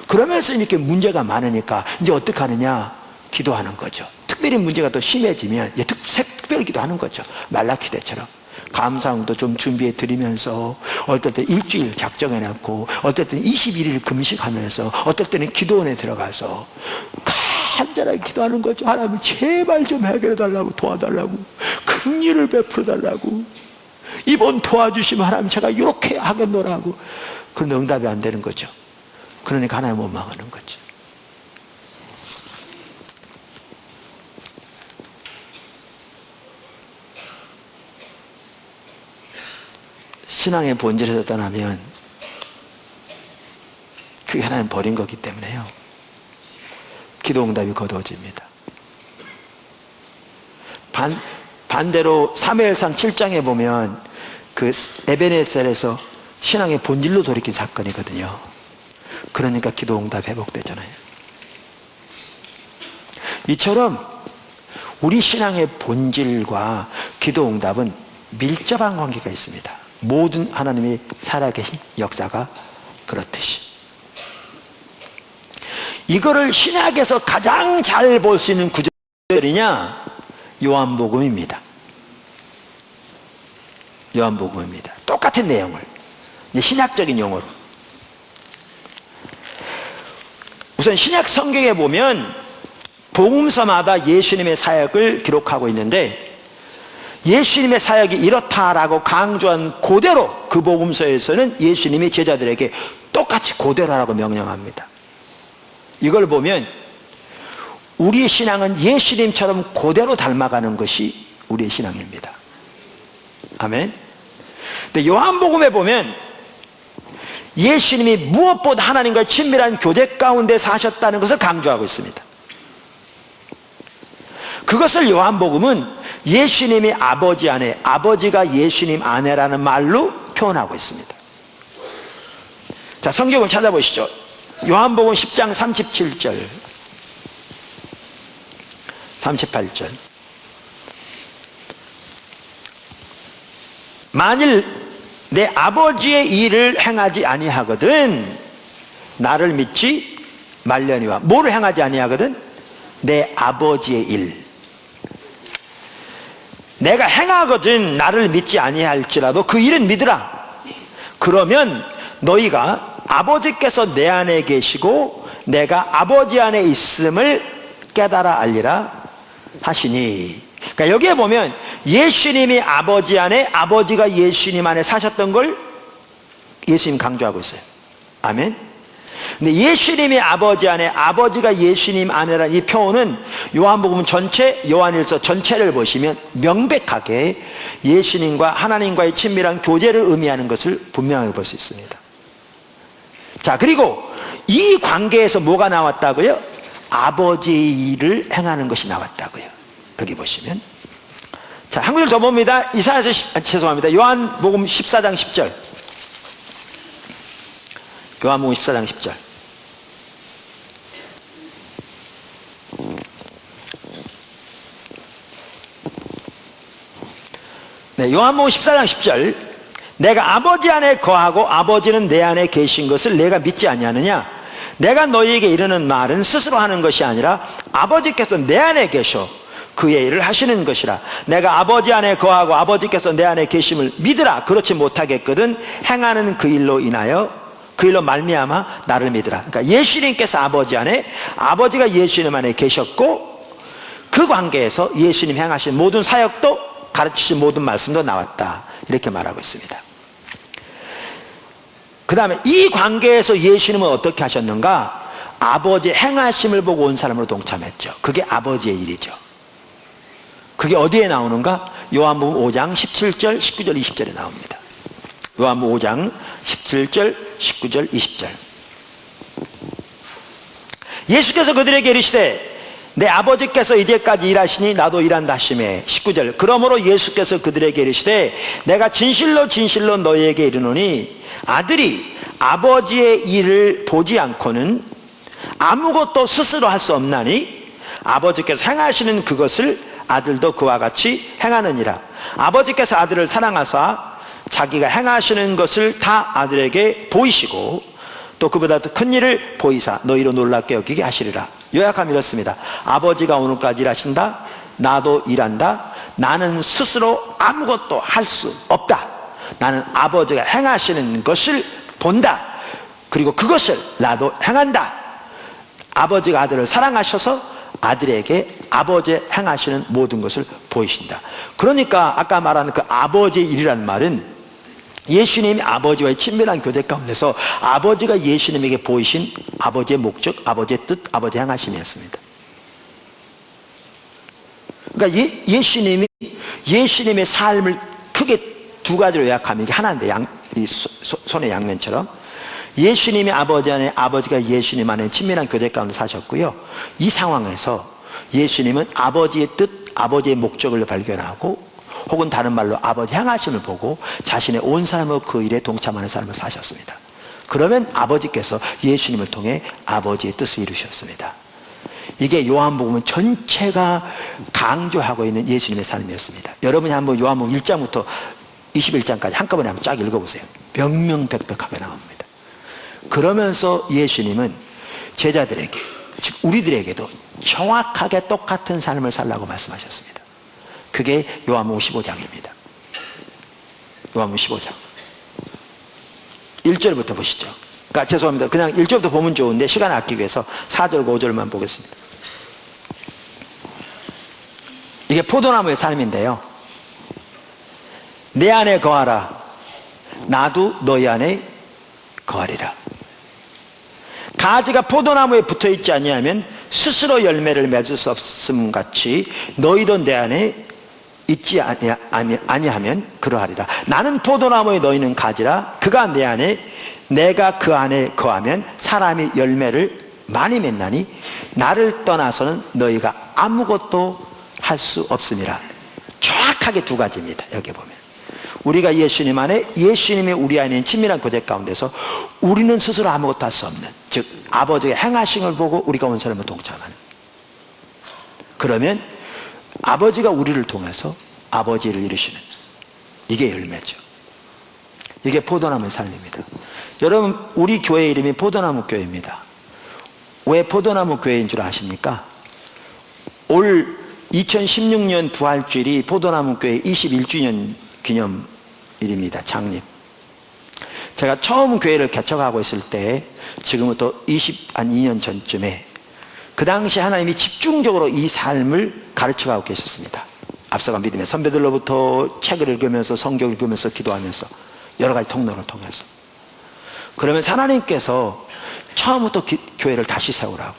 그러면서 이렇게 문제가 많으니까 이제 어떻게 하느냐? 기도하는 거죠. 특별히 문제가 더 심해지면 이제 특별히 기도하는 거죠. 말라키 때처럼. 감사항도 좀 준비해 드리면서, 어떨 때 일주일 작정해 놓고, 어떨 때는 21일 금식하면서, 어떨 때는 기도원에 들어가서 간절하게 기도하는 거죠. 하나님 제발 좀 해결해 달라고, 도와달라고, 긍휼을 베풀어 달라고, 이번 도와주시면 하나님 제가 이렇게 하겠노라고. 그런데 응답이 안 되는 거죠. 그러니까 하나님 원망하는 거죠. 신앙의 본질에서 떠나면 그게 하나님 버린 거기 때문에요, 기도 응답이 거두어집니다. 반대로 사무엘상 7장에 보면 그 에베네셀에서 신앙의 본질로 돌이킨 사건이거든요. 그러니까 기도 응답 회복되잖아요. 이처럼 우리 신앙의 본질과 기도 응답은 밀접한 관계가 있습니다. 모든 하나님이 살아계신 역사가 그렇듯이. 이거를 신약에서 가장 잘 볼 수 있는 구절이냐? 요한복음입니다. 요한복음입니다. 똑같은 내용을 신약적인 용어로. 우선 신약 성경에 보면 복음서마다 예수님의 사역을 기록하고 있는데, 예수님의 사역이 이렇다라고 강조한 그대로 그 복음서에서는 예수님이 제자들에게 똑같이 그대로 하라고 명령합니다. 이걸 보면 우리의 신앙은 예수님처럼 그대로 닮아가는 것이 우리의 신앙입니다. 아멘. 근데 요한복음에 보면 예수님이 무엇보다 하나님과의 친밀한 교제 가운데 사셨다는 것을 강조하고 있습니다. 그것을 요한복음은 예수님이 아버지 안에, 아버지가 예수님 안에라는 말로 표현하고 있습니다. 자, 성경을 찾아보시죠. 요한복음 10장 37절 38절. 만일 내 아버지의 일을 행하지 아니하거든 나를 믿지 말려니와. 뭐를 행하지 아니하거든? 내 아버지의 일. 내가 행하거든 나를 믿지 아니할지라도 그 일은 믿으라. 그러면 너희가 아버지께서 내 안에 계시고 내가 아버지 안에 있음을 깨달아 알리라 하시니. 그러니까 여기에 보면 예수님이 아버지 안에, 아버지가 예수님 안에 사셨던 걸 예수님 강조하고 있어요. 아멘. 근데 예수님이 아버지 안에, 아버지가 예수님 안에라는 이 표현은 요한복음 전체, 요한일서 전체를 보시면 명백하게 예수님과 하나님과의 친밀한 교제를 의미하는 것을 분명하게 볼 수 있습니다. 자, 그리고 이 관계에서 뭐가 나왔다고요? 아버지의 일을 행하는 것이 나왔다고요. 여기 보시면. 자, 한 구절 더 봅니다. 죄송합니다. 요한복음 14장 10절. 요한복음 14장 10절. 네, 요한복음 14장 10절. 내가 아버지 안에 거하고 아버지는 내 안에 계신 것을 내가 믿지 아니하느냐? 내가 너희에게 이르는 말은 스스로 하는 것이 아니라 아버지께서 내 안에 계셔 그의 일을 하시는 것이라. 내가 아버지 안에 거하고 아버지께서 내 안에 계심을 믿으라. 그렇지 못하겠거든 행하는 그 일로 인하여, 그 일로 말미암아 나를 믿으라. 그러니까 예수님께서 아버지 안에, 아버지가 예수님 안에 계셨고, 그 관계에서 예수님 행하신 모든 사역도, 가르치신 모든 말씀도 나왔다. 이렇게 말하고 있습니다. 그 다음에 이 관계에서 예수님은 어떻게 하셨는가? 아버지의 행하심을 보고 온 사람으로 동참했죠. 그게 아버지의 일이죠. 그게 어디에 나오는가? 요한복음 5장 17절, 19절, 20절에 나옵니다. 요한복음 5장 17절, 19절, 20절. 예수께서 그들에게 이르시되 내 아버지께서 이제까지 일하시니 나도 일한다 하시매. 19절. 그러므로 예수께서 그들에게 이르시되 내가 진실로 진실로 너희에게 이르노니 아들이 아버지의 일을 보지 않고는 아무것도 스스로 할 수 없나니 아버지께서 행하시는 그것을 아들도 그와 같이 행하느니라. 아버지께서 아들을 사랑하사 자기가 행하시는 것을 다 아들에게 보이시고 또 그보다 더 큰 일을 보이사 너희로 놀랍게 여기게 하시리라. 요약하면 이렇습니다. 아버지가 오늘까지 일하신다. 나도 일한다. 나는 스스로 아무것도 할 수 없다. 나는 아버지가 행하시는 것을 본다. 그리고 그것을 나도 행한다. 아버지가 아들을 사랑하셔서 아들에게 아버지 행하시는 모든 것을 보이신다. 그러니까 아까 말한 그 아버지의 일이란 말은 예수님이 아버지와의 친밀한 교제 가운데서 아버지가 예수님에게 보이신 아버지의 목적, 아버지의 뜻, 아버지의 행하심이었습니다. 그러니까 예수님의 삶을 크게 두 가지로 요약하면 이게 하나인데, 이 손의 양면처럼 예수님이 아버지 안에, 아버지가 예수님 안에 친밀한 교제 가운데 사셨고요. 이 상황에서 예수님은 아버지의 뜻, 아버지의 목적을 발견하고, 혹은 다른 말로 아버지 행하심을 보고 자신의 온 삶을 그 일에 동참하는 삶을 사셨습니다. 그러면 아버지께서 예수님을 통해 아버지의 뜻을 이루셨습니다. 이게 요한복음 전체가 강조하고 있는 예수님의 삶이었습니다. 여러분이 한번 요한복음 1장부터 21장까지 한꺼번에 한번 쫙 읽어보세요. 명명백백하게 나옵니다. 그러면서 예수님은 제자들에게, 즉 우리들에게도 정확하게 똑같은 삶을 살라고 말씀하셨습니다. 그게 요한복음 15장입니다. 요한복음 15장 1절부터 보시죠. 그러니까 죄송합니다. 그냥 1절부터 보면 좋은데 시간 아끼기 위해서 4절과 5절만 보겠습니다. 이게 포도나무의 삶인데요. 내 안에 거하라. 나도 너희 안에 거하리라. 가지가 포도나무에 붙어있지 아니하면 스스로 열매를 맺을 수 없음 같이 너희도 내 안에 있지 아니하면 그러하리라. 나는 포도나무에 너희는 가지라. 그가 내 안에, 내가 그 안에 거하면 사람이 열매를 많이 맺나니 나를 떠나서는 너희가 아무것도 할 수 없으니라. 정확하게 두 가지입니다. 여기 보면 우리가 예수님 안에, 예수님이 우리 안에 있는 친밀한 교제 가운데서 우리는 스스로 아무것도 할 수 없는, 즉 아버지의 행하심을 보고 우리가 온 사람을 동참하는. 그러면 아버지가 우리를 통해서 아버지를 이루시는, 이게 열매죠. 이게 포도나무의 삶입니다. 여러분, 우리 교회 이름이 포도나무 교회입니다. 왜 포도나무 교회인 줄 아십니까? 올 2016년 부활주일이 포도나무 교회 21주년 기념일입니다. 창립. 제가 처음 교회를 개척하고 있을 때, 지금부터 22년 전쯤에, 그 당시 하나님이 집중적으로 이 삶을 가르쳐가고 계셨습니다. 앞서간 믿음의 선배들로부터 책을 읽으면서, 성경 읽으면서, 기도하면서, 여러 가지 통로를 통해서. 그러면서 하나님께서 처음부터 교회를 다시 세우라고.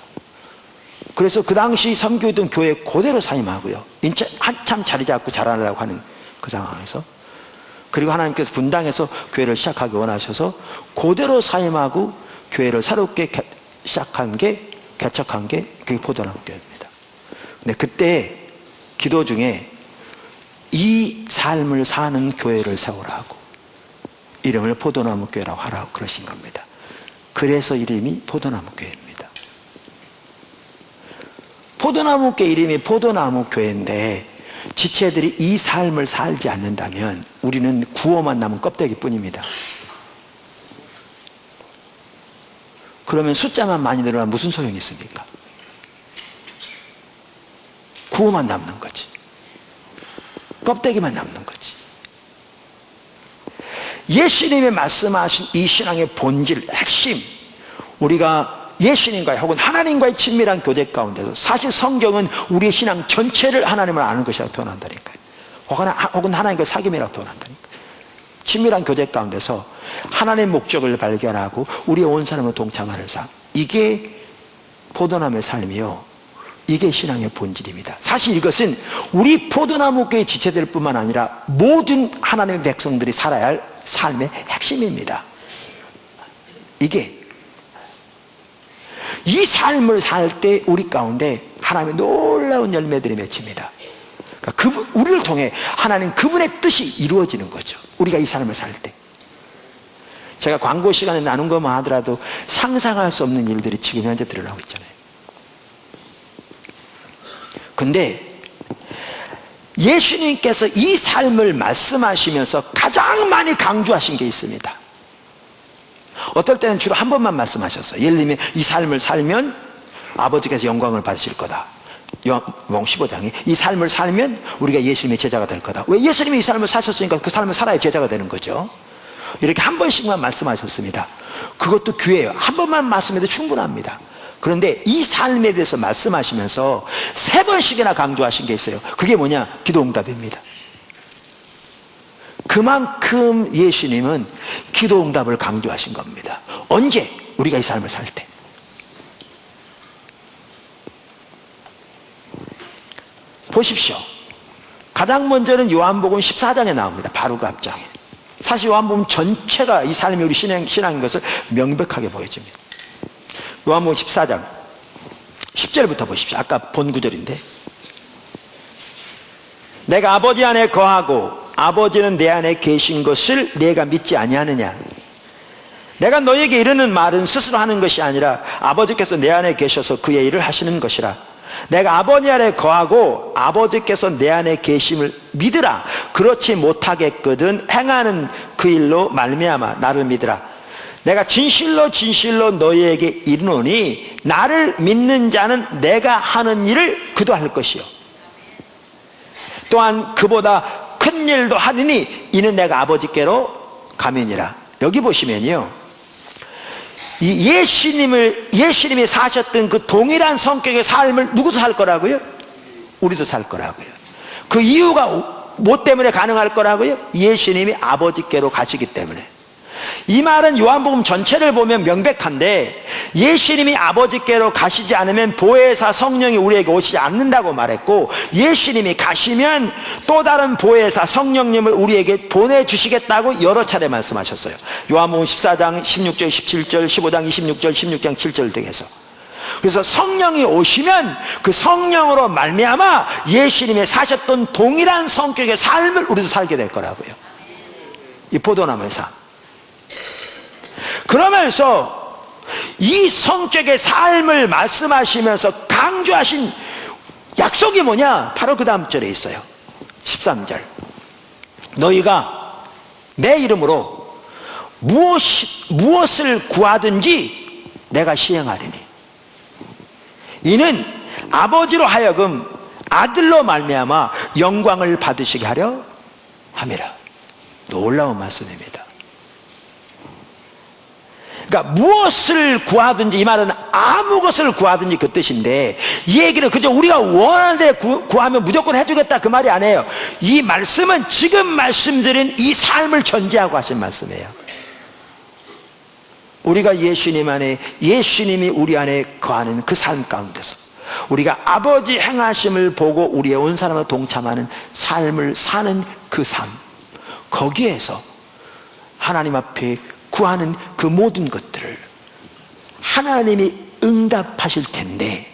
그래서 그 당시 섬기던 교회 그대로 사임하고요. 한참 자리 잡고 자라나라고 하는 그 상황에서, 그리고 하나님께서 분당에서 교회를 시작하기 원하셔서 그대로 사임하고 교회를 새롭게 시작한 게, 개척한 게 그게 포도나무 교회입니다. 근데 그때 기도 중에 이 삶을 사는 교회를 세우라고 이름을 포도나무 교회라고 하라고 그러신 겁니다. 그래서 이름이 포도나무 교회입니다. 포도나무 교회 이름이 포도나무 교회인데 지체들이 이 삶을 살지 않는다면 우리는 구호만 남은 껍데기뿐입니다. 그러면 숫자만 많이 늘어나면 무슨 소용이 있습니까? 구호만 남는 거지. 껍데기만 남는 거지. 예수님이 말씀하신 이 신앙의 본질, 핵심, 우리가 예수님과의 혹은 하나님과의 친밀한 교제 가운데서, 사실 성경은 우리의 신앙 전체를 하나님을 아는 것이라고 표현한다니까요. 혹은 하나님과의 사귐이라고 표현한다니까요. 친밀한 교제 가운데서 하나님의 목적을 발견하고 우리의 온 사람을 동참하는 삶, 이게 포도나무의 삶이요, 이게 신앙의 본질입니다. 사실 이것은 우리 포도나무 교회 지체들 뿐만 아니라 모든 하나님의 백성들이 살아야 할 삶의 핵심입니다. 이게 이 삶을 살 때 우리 가운데 하나님의 놀라운 열매들이 맺힙니다. 그러니까 우리를 통해 하나님 그분의 뜻이 이루어지는 거죠. 우리가 이 삶을 살 때. 제가 광고 시간에 나눈 것만 하더라도 상상할 수 없는 일들이 지금 현재 드러나고 있잖아요. 근데 예수님께서 이 삶을 말씀하시면서 가장 많이 강조하신 게 있습니다. 어떨 때는 주로 한 번만 말씀하셨어요. 예를 들면 이 삶을 살면 아버지께서 영광을 받으실 거다. 요한복음 15장에 이 삶을 살면 우리가 예수님의 제자가 될 거다. 왜? 예수님이 이 삶을 사셨으니까 그 삶을 살아야 제자가 되는 거죠. 이렇게 한 번씩만 말씀하셨습니다. 그것도 귀해요. 한 번만 말씀해도 충분합니다. 그런데 이 삶에 대해서 말씀하시면서 3번씩이나 강조하신 게 있어요. 그게 뭐냐? 기도응답입니다. 그만큼 예수님은 기도응답을 강조하신 겁니다. 언제? 우리가 이 삶을 살 때. 보십시오. 가장 먼저는 요한복음 14장에 나옵니다. 바로 그 앞장에. 사실 요한복음 전체가 이 삶이 우리 신앙인 것을 명백하게 보여줍니다. 요한복음 14장 10절부터 보십시오. 아까 본 구절인데, 내가 아버지 안에 거하고 아버지는 내 안에 계신 것을 내가 믿지 아니하느냐? 내가 너에게 이르는 말은 스스로 하는 것이 아니라 아버지께서 내 안에 계셔서 그의 일을 하시는 것이라. 내가 아버지 안에 거하고 아버지께서 내 안에 계심을 믿으라. 그렇지 못하겠거든 행하는 그 일로 말미암아 나를 믿으라. 내가 진실로 진실로 너희에게 이르노니 나를 믿는 자는 내가 하는 일을 그도 할 것이요 또한 그보다 큰 일도 하리니 이는 내가 아버지께로 가면이라. 여기 보시면요, 이 예수님이 사셨던 그 동일한 성격의 삶을 누구도 살 거라고요? 우리도 살 거라고요. 그 이유가 뭐 때문에 가능할 거라고요? 예수님이 아버지께로 가시기 때문에. 이 말은 요한복음 전체를 보면 명백한데, 예수님이 아버지께로 가시지 않으면 보혜사 성령이 우리에게 오시지 않는다고 말했고, 예수님이 가시면 또 다른 보혜사 성령님을 우리에게 보내주시겠다고 여러 차례 말씀하셨어요. 요한복음 14장 16절 17절 15장 26절 16장 7절 등에서. 그래서 성령이 오시면 그 성령으로 말미암아 예수님이 사셨던 동일한 성격의 삶을 우리도 살게 될 거라고요. 이 포도나무의 삶. 그러면서 이 성격의 삶을 말씀하시면서 강조하신 약속이 뭐냐? 바로 그 다음 절에 있어요. 13절. 너희가 내 이름으로 무엇을 구하든지 내가 시행하리니 이는 아버지로 하여금 아들로 말미암아 영광을 받으시게 하려 함이라. 놀라운 말씀입니다. 그러니까 무엇을 구하든지, 이 말은 아무 것을 구하든지 그 뜻인데, 이 얘기는 그저 우리가 원하는 데 구하면 무조건 해주겠다 그 말이 아니에요. 이 말씀은 지금 말씀드린 이 삶을 전제하고 하신 말씀이에요. 우리가 예수님 안에, 예수님이 우리 안에 거하는 그 삶 가운데서 우리가 아버지 행하심을 보고 우리의 온 사람과 동참하는 삶을 사는 그 삶, 거기에서 하나님 앞에 구하는 그 모든 것들을 하나님이 응답하실 텐데,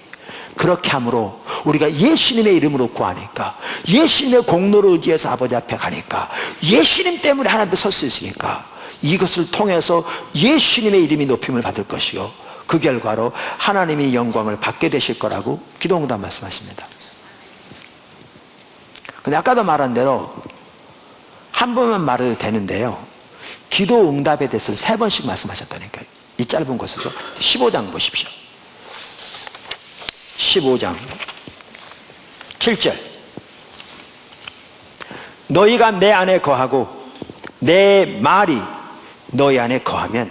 그렇게 함으로 우리가 예수님의 이름으로 구하니까, 예수님의 공로를 의지해서 아버지 앞에 가니까, 예수님 때문에 하나님 앞에 설 수 있으니까 이것을 통해서 예수님의 이름이 높임을 받을 것이요, 그 결과로 하나님이 영광을 받게 되실 거라고 기도응답 말씀하십니다. 근데 아까도 말한 대로 한 번만 말해도 되는데요, 기도응답에 대해서 3번씩 말씀하셨다니까요. 이 짧은 곳에서 15장 보십시오. 15장 7절. 너희가 내 안에 거하고 내 말이 너희 안에 거하면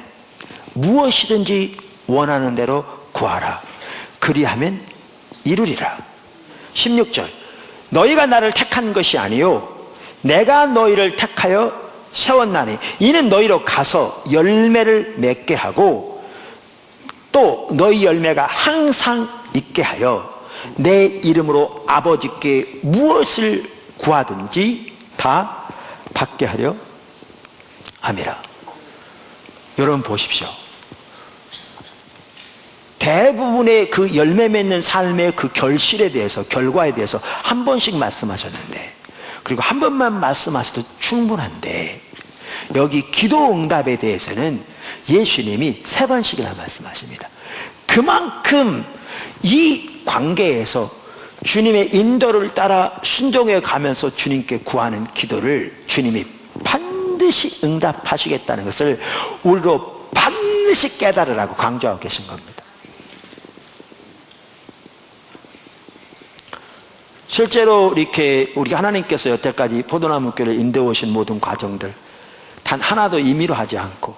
무엇이든지 원하는 대로 구하라. 그리하면 이루리라. 16절. 너희가 나를 택한 것이 아니요 내가 너희를 택하여 세웠나니 이는 너희로 가서 열매를 맺게 하고 또 너희 열매가 항상 있게 하여 내 이름으로 아버지께 무엇을 구하든지 다 받게 하려 함이라. 여러분 보십시오. 대부분의 그 열매 맺는 삶의 그 결실에 대해서, 결과에 대해서 한 번씩 말씀하셨는데, 그리고 한 번만 말씀하셔도 충분한데, 여기 기도응답에 대해서는 예수님이 3번씩이나 말씀하십니다. 그만큼 이 관계에서 주님의 인도를 따라 순종해 가면서 주님께 구하는 기도를 주님이 반드시 응답하시겠다는 것을 우리로 반드시 깨달으라고 강조하고 계신 겁니다. 실제로 이렇게 우리 하나님께서 여태까지 포도나무 교회를 인도해 오신 모든 과정들 단 하나도 임의로 하지 않고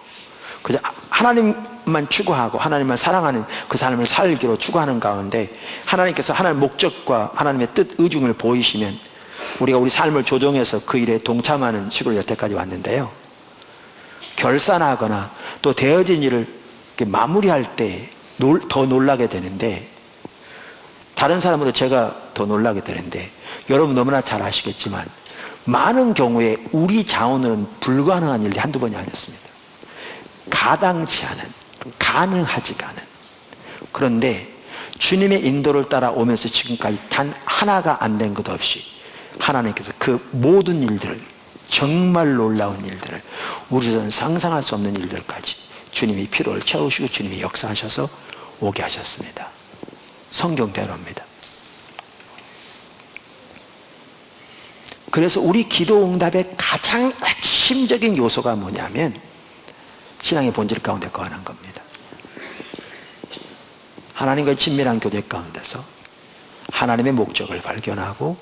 그저 하나님만 추구하고 하나님만 사랑하는 그 삶을 살기로 추구하는 가운데 하나님께서 하나님의 목적과 하나님의 뜻, 의중을 보이시면 우리가 우리 삶을 조정해서 그 일에 동참하는 식으로 여태까지 왔는데요, 결산하거나 또 되어진 일을 마무리할 때 더 놀라게 되는데, 다른 사람으로 제가 더 놀라게 되는데, 여러분 너무나 잘 아시겠지만 많은 경우에 우리 자원으로는 불가능한 일이 한두 번이 아니었습니다. 가당치 않은, 가능하지가 않은. 그런데 주님의 인도를 따라오면서 지금까지 단 하나가 안 된 것 없이 하나님께서 그 모든 일들을, 정말 놀라운 일들을, 우리는 상상할 수 없는 일들까지 주님이 필요를 채우시고 주님이 역사하셔서 오게 하셨습니다. 성경대로입니다. 그래서 우리 기도 응답의 가장 핵심적인 요소가 뭐냐면 신앙의 본질 가운데 거하는 겁니다. 하나님과의 친밀한 교제 가운데서 하나님의 목적을 발견하고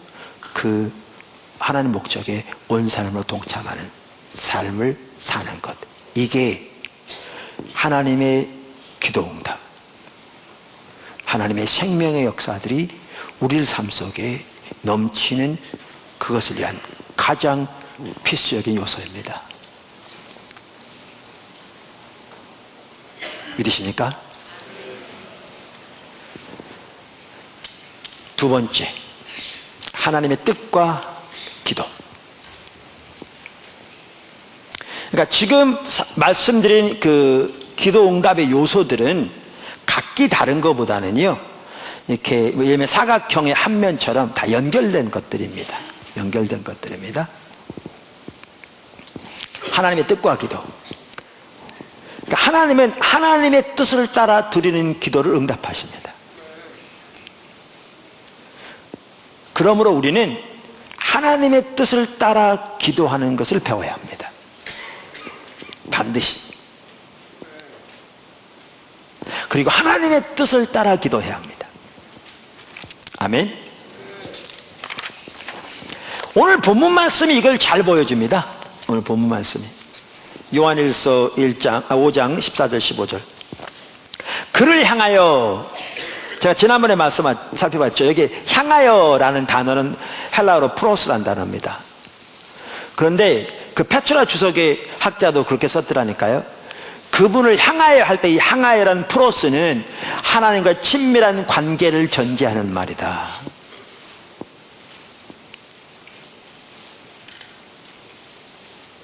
그 하나님 목적에 온 삶으로 동참하는 삶을 사는 것, 이게 하나님의 기도 응답, 하나님의 생명의 역사들이 우리 삶 속에 넘치는 그것을 위한 가장 필수적인 요소입니다. 믿으십니까? 두 번째, 하나님의 뜻과 기도. 그러니까 지금 말씀드린 그 기도 응답의 요소들은 각기 다른 것보다는요, 이렇게 예를 들면 사각형의 한 면처럼 다 연결된 것들입니다. 연결된 것들입니다. 하나님의 뜻과 기도. 그러니까 하나님은 하나님의 뜻을 따라 드리는 기도를 응답하십니다. 그러므로 우리는 하나님의 뜻을 따라 기도하는 것을 배워야 합니다. 반드시. 그리고 하나님의 뜻을 따라 기도해야 합니다. 아멘. 오늘 본문 말씀이 이걸 잘 보여줍니다. 오늘 본문 말씀이 요한일서 5장 14절 15절. 그를 향하여, 제가 지난번에 말씀 살펴봤죠. 여기 향하여라는 단어는 헬라어로 프로스라는 단어입니다. 그런데 그 페트라 주석의 학자도 그렇게 썼더라니까요. 그분을 향하여 할 때 이 향하여라는 프로스는 하나님과 친밀한 관계를 전제하는 말이다.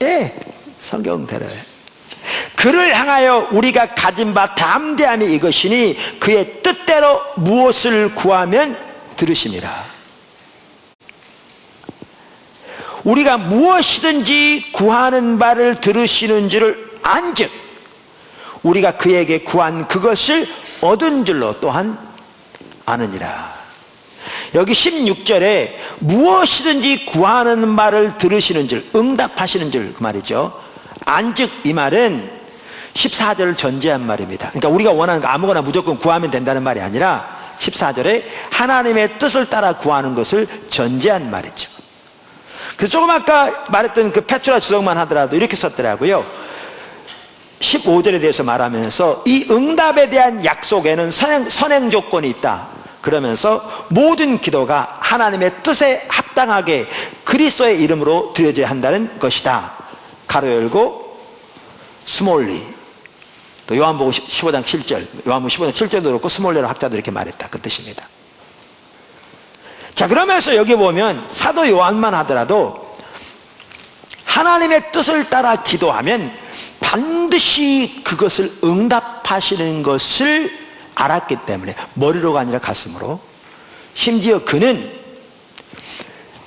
예, 성경대로예요. 그를 향하여 우리가 가진 바 담대함이 이것이니 그의 뜻대로 무엇을 구하면 들으심이라. 우리가 무엇이든지 구하는 바를 들으시는 줄을 안즉 우리가 그에게 구한 그것을 얻은 줄로 또한 아느니라. 여기 16절에 무엇이든지 구하는 말을 들으시는 줄, 응답하시는 줄, 그 말이죠. 안즉 이 말은 14절을 전제한 말입니다. 그러니까 우리가 원하는 거 아무거나 무조건 구하면 된다는 말이 아니라 14절에 하나님의 뜻을 따라 구하는 것을 전제한 말이죠. 그래서 조금 아까 말했던 그 페트라 주석만 하더라도 이렇게 썼더라고요. 15절에 대해서 말하면서 이 응답에 대한 약속에는 선행 조건이 있다. 그러면서 모든 기도가 하나님의 뜻에 합당하게 그리스도의 이름으로 드려져야 한다는 것이다. 가로 열고 스몰리. 또 요한복음 15장 7절, 요한복음 15장 7절도 그렇고 스몰리라는 학자도 이렇게 말했다. 그 뜻입니다. 자, 그러면서 여기 보면 사도 요한만 하더라도 하나님의 뜻을 따라 기도하면 반드시 그것을 응답하시는 것을 알았기 때문에 머리로가 아니라 가슴으로, 심지어 그는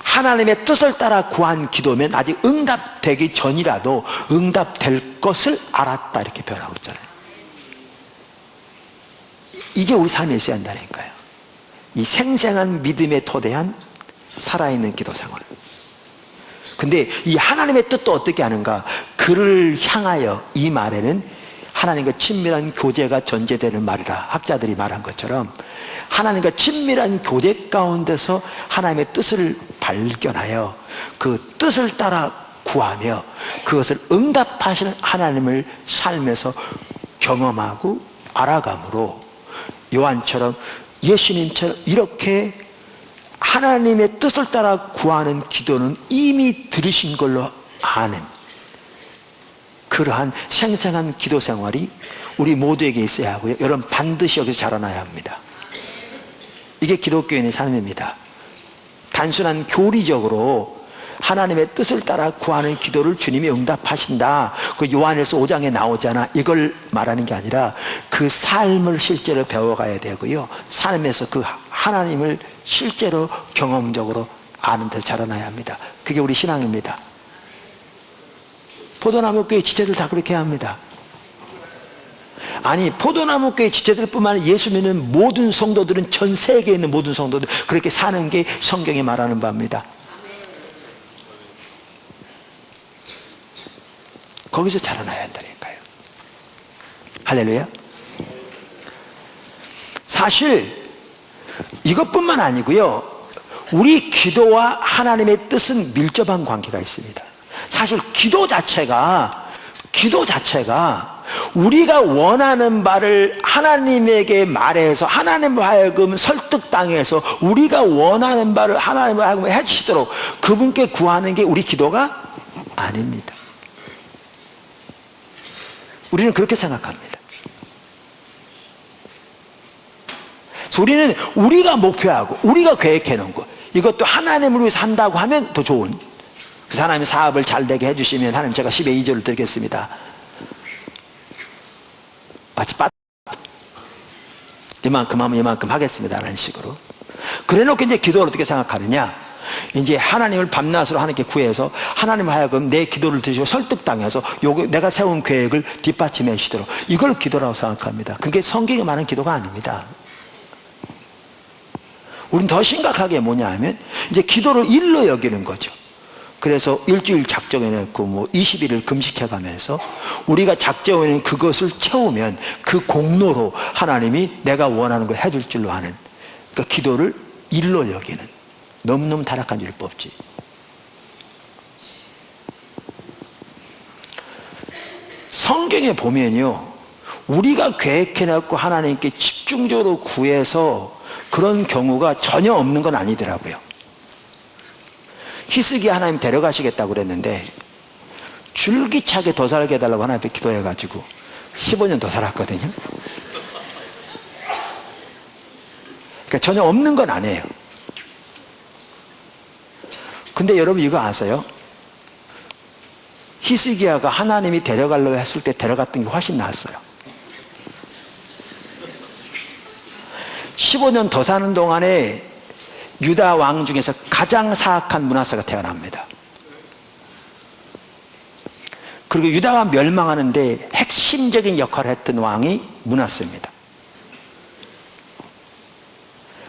하나님의 뜻을 따라 구한 기도면 아직 응답되기 전이라도 응답될 것을 알았다, 이렇게 표현하고 있잖아요. 이게 우리 삶에 있어야 한다니까요. 이 생생한 믿음에 토대한 살아있는 기도 생활. 근데 이 하나님의 뜻도 어떻게 하는가? 그를 향하여, 이 말에는 하나님과 친밀한 교제가 전제되는 말이라 학자들이 말한 것처럼 하나님과 친밀한 교제 가운데서 하나님의 뜻을 발견하여 그 뜻을 따라 구하며 그것을 응답하시는 하나님을 삶에서 경험하고 알아감으로 요한처럼 예수님처럼 이렇게 하나님의 뜻을 따라 구하는 기도는 이미 들으신 걸로 아는 그러한 생생한 기도 생활이 우리 모두에게 있어야 하고요. 여러분 반드시 여기서 자라나야 합니다. 이게 기독교인의 삶입니다. 단순한 교리적으로 하나님의 뜻을 따라 구하는 기도를 주님이 응답하신다. 그 요한일서 5장에 나오잖아. 이걸 말하는 게 아니라 그 삶을 실제로 배워가야 되고요. 삶에서 그 하나님을 실제로 경험적으로 아는 데 자라나야 합니다. 그게 우리 신앙입니다. 포도나무 교회 지체들 다 그렇게 해야 합니다. 아니 포도나무 교회 지체들뿐만 아니라 예수 믿는 모든 성도들은 전 세계에 있는 모든 성도들 그렇게 사는 게 성경이 말하는 바입니다. 거기서 자라나야 한다니까요. 할렐루야. 사실 이것뿐만 아니고요, 우리 기도와 하나님의 뜻은 밀접한 관계가 있습니다. 사실 기도 자체가 우리가 원하는 바를 하나님에게 말해서 하나님을 하여금 설득당해서 우리가 원하는 바를 하나님을 하여금 해주시도록 그분께 구하는 게 우리 기도가 아닙니다. 우리는 그렇게 생각합니다. 그래서 우리는 우리가 목표하고 우리가 계획해 놓은 것, 이것도 하나님을 위해서 한다고 하면 더 좋은, 그래서 하나님 사업을 잘 되게 해주시면 하나님 제가 10의 2조를 드리겠습니다. 마치 이만큼 하면 이만큼 하겠습니다 라는 식으로 그래 놓고 이제 기도를 어떻게 생각하느냐, 이제 하나님을 밤낮으로 하나님께 구해서 하나님 하여금 내 기도를 드시고 설득당해서 내가 세운 계획을 뒷받침해 주시도록, 이걸 기도라고 생각합니다. 그게 성경에 말하는 기도가 아닙니다. 우린 더 심각하게 뭐냐 하면 이제 기도를 일로 여기는 거죠. 그래서 일주일 작정해놓고 20일을 금식해가면서 우리가 작정해놓은 그것을 채우면 그 공로로 하나님이 내가 원하는 걸 해줄 줄로 아는, 그러니까 기도를 일로 여기는 너무너무 타락한 율법지. 성경에 보면요, 우리가 계획해놓고 하나님께 집중적으로 구해서 그런 경우가 전혀 없는 건 아니더라고요. 히스기야 하나님 데려가시겠다고 그랬는데 줄기차게 더 살게 해달라고 하나님 앞에 기도해가지고 15년 더 살았거든요. 그러니까 전혀 없는 건 아니에요. 근데 여러분 이거 아세요? 히스기야가 하나님이 데려가려고 했을 때 데려갔던 게 훨씬 나았어요. 15년 더 사는 동안에 유다 왕 중에서 가장 사악한 므낫세가 태어납니다. 그리고 유다가 멸망하는데 핵심적인 역할을 했던 왕이 므낫세입니다.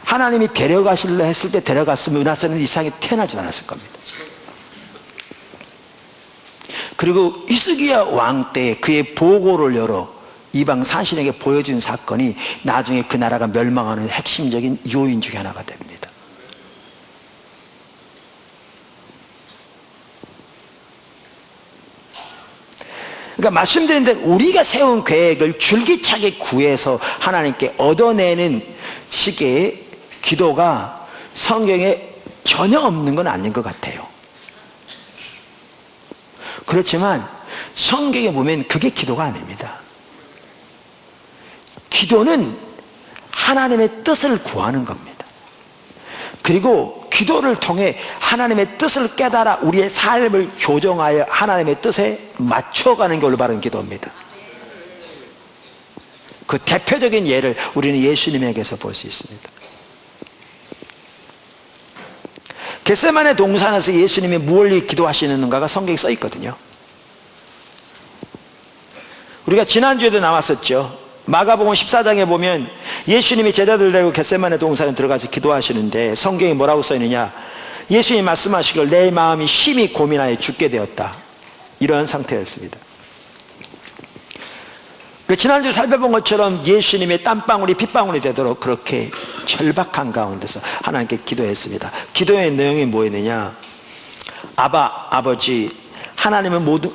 하나님이 데려가시려 했을 때 데려갔으면 므낫세는 이 세상에 태어나지 않았을 겁니다. 그리고 히스기야 왕 때 그의 보고를 열어 이방 산신에게 보여준 사건이 나중에 그 나라가 멸망하는 핵심적인 요인 중에 하나가 됩니다. 그러니까 말씀드린 대로 우리가 세운 계획을 줄기차게 구해서 하나님께 얻어내는 식의 기도가 성경에 전혀 없는 건 아닌 것 같아요. 그렇지만 성경에 보면 그게 기도가 아닙니다. 기도는 하나님의 뜻을 구하는 겁니다. 그리고 기도를 통해 하나님의 뜻을 깨달아 우리의 삶을 교정하여 하나님의 뜻에 맞춰가는 게 올바른 기도입니다. 그 대표적인 예를 우리는 예수님에게서 볼 수 있습니다. 겟세마네 동산에서 예수님이 무엇을 기도하시는가가 성경에 써 있거든요. 우리가 지난주에도 나왔었죠. 마가복음 14장에 보면 예수님이 제자들 데리고 겟세마네 동산에 들어가서 기도하시는데 성경에 뭐라고 써 있느냐, 예수님이 말씀하시길 내 마음이 심히 고민하여 죽게 되었다, 이런 상태였습니다. 지난주 살펴본 것처럼 예수님의 땀방울이 핏방울이 되도록 그렇게 절박한 가운데서 하나님께 기도했습니다. 기도의 내용이 뭐였느냐? 아버지,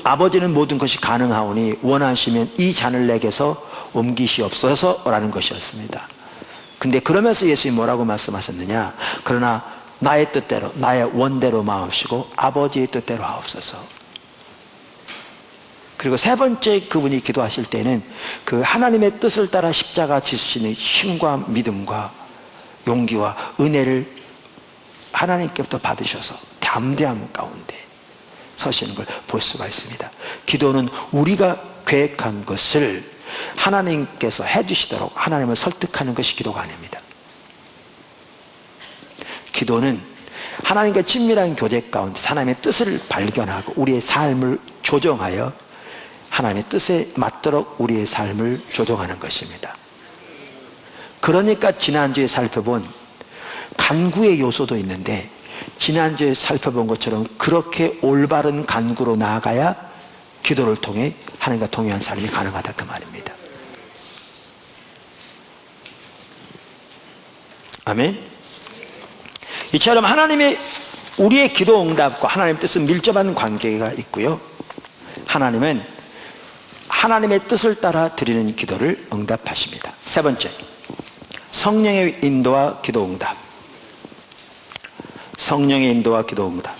아버지는 모든 것이 가능하오니 원하시면 이 잔을 내게서 옮기시옵소서라는 것이었습니다. 근데 그러면서 예수님이 뭐라고 말씀하셨느냐? 그러나 나의 뜻대로, 나의 원대로 마옵시고 아버지의 뜻대로 하옵소서. 그리고 세 번째 그분이 기도하실 때는 그 하나님의 뜻을 따라 십자가 지수시는 힘과 믿음과 용기와 은혜를 하나님께부터 받으셔서 담대함 가운데 서시는 걸 볼 수가 있습니다. 기도는 우리가 계획한 것을 하나님께서 해주시도록 하나님을 설득하는 것이 기도가 아닙니다. 기도는 하나님과 친밀한 교제 가운데 하나님의 뜻을 발견하고 우리의 삶을 조정하여 하나님의 뜻에 맞도록 우리의 삶을 조정하는 것입니다. 그러니까 지난주에 살펴본 간구의 요소도 있는데 지난주에 살펴본 것처럼 그렇게 올바른 간구로 나아가야 기도를 통해 하나님과 동행한 삶이 가능하다 그 말입니다. 아멘. 이처럼 하나님의 우리의 기도 응답과 하나님의 뜻은 밀접한 관계가 있고요. 하나님은 하나님의 뜻을 따라 드리는 기도를 응답하십니다. 세 번째, 성령의 인도와 기도 응답. 성령의 인도와 기도 응답.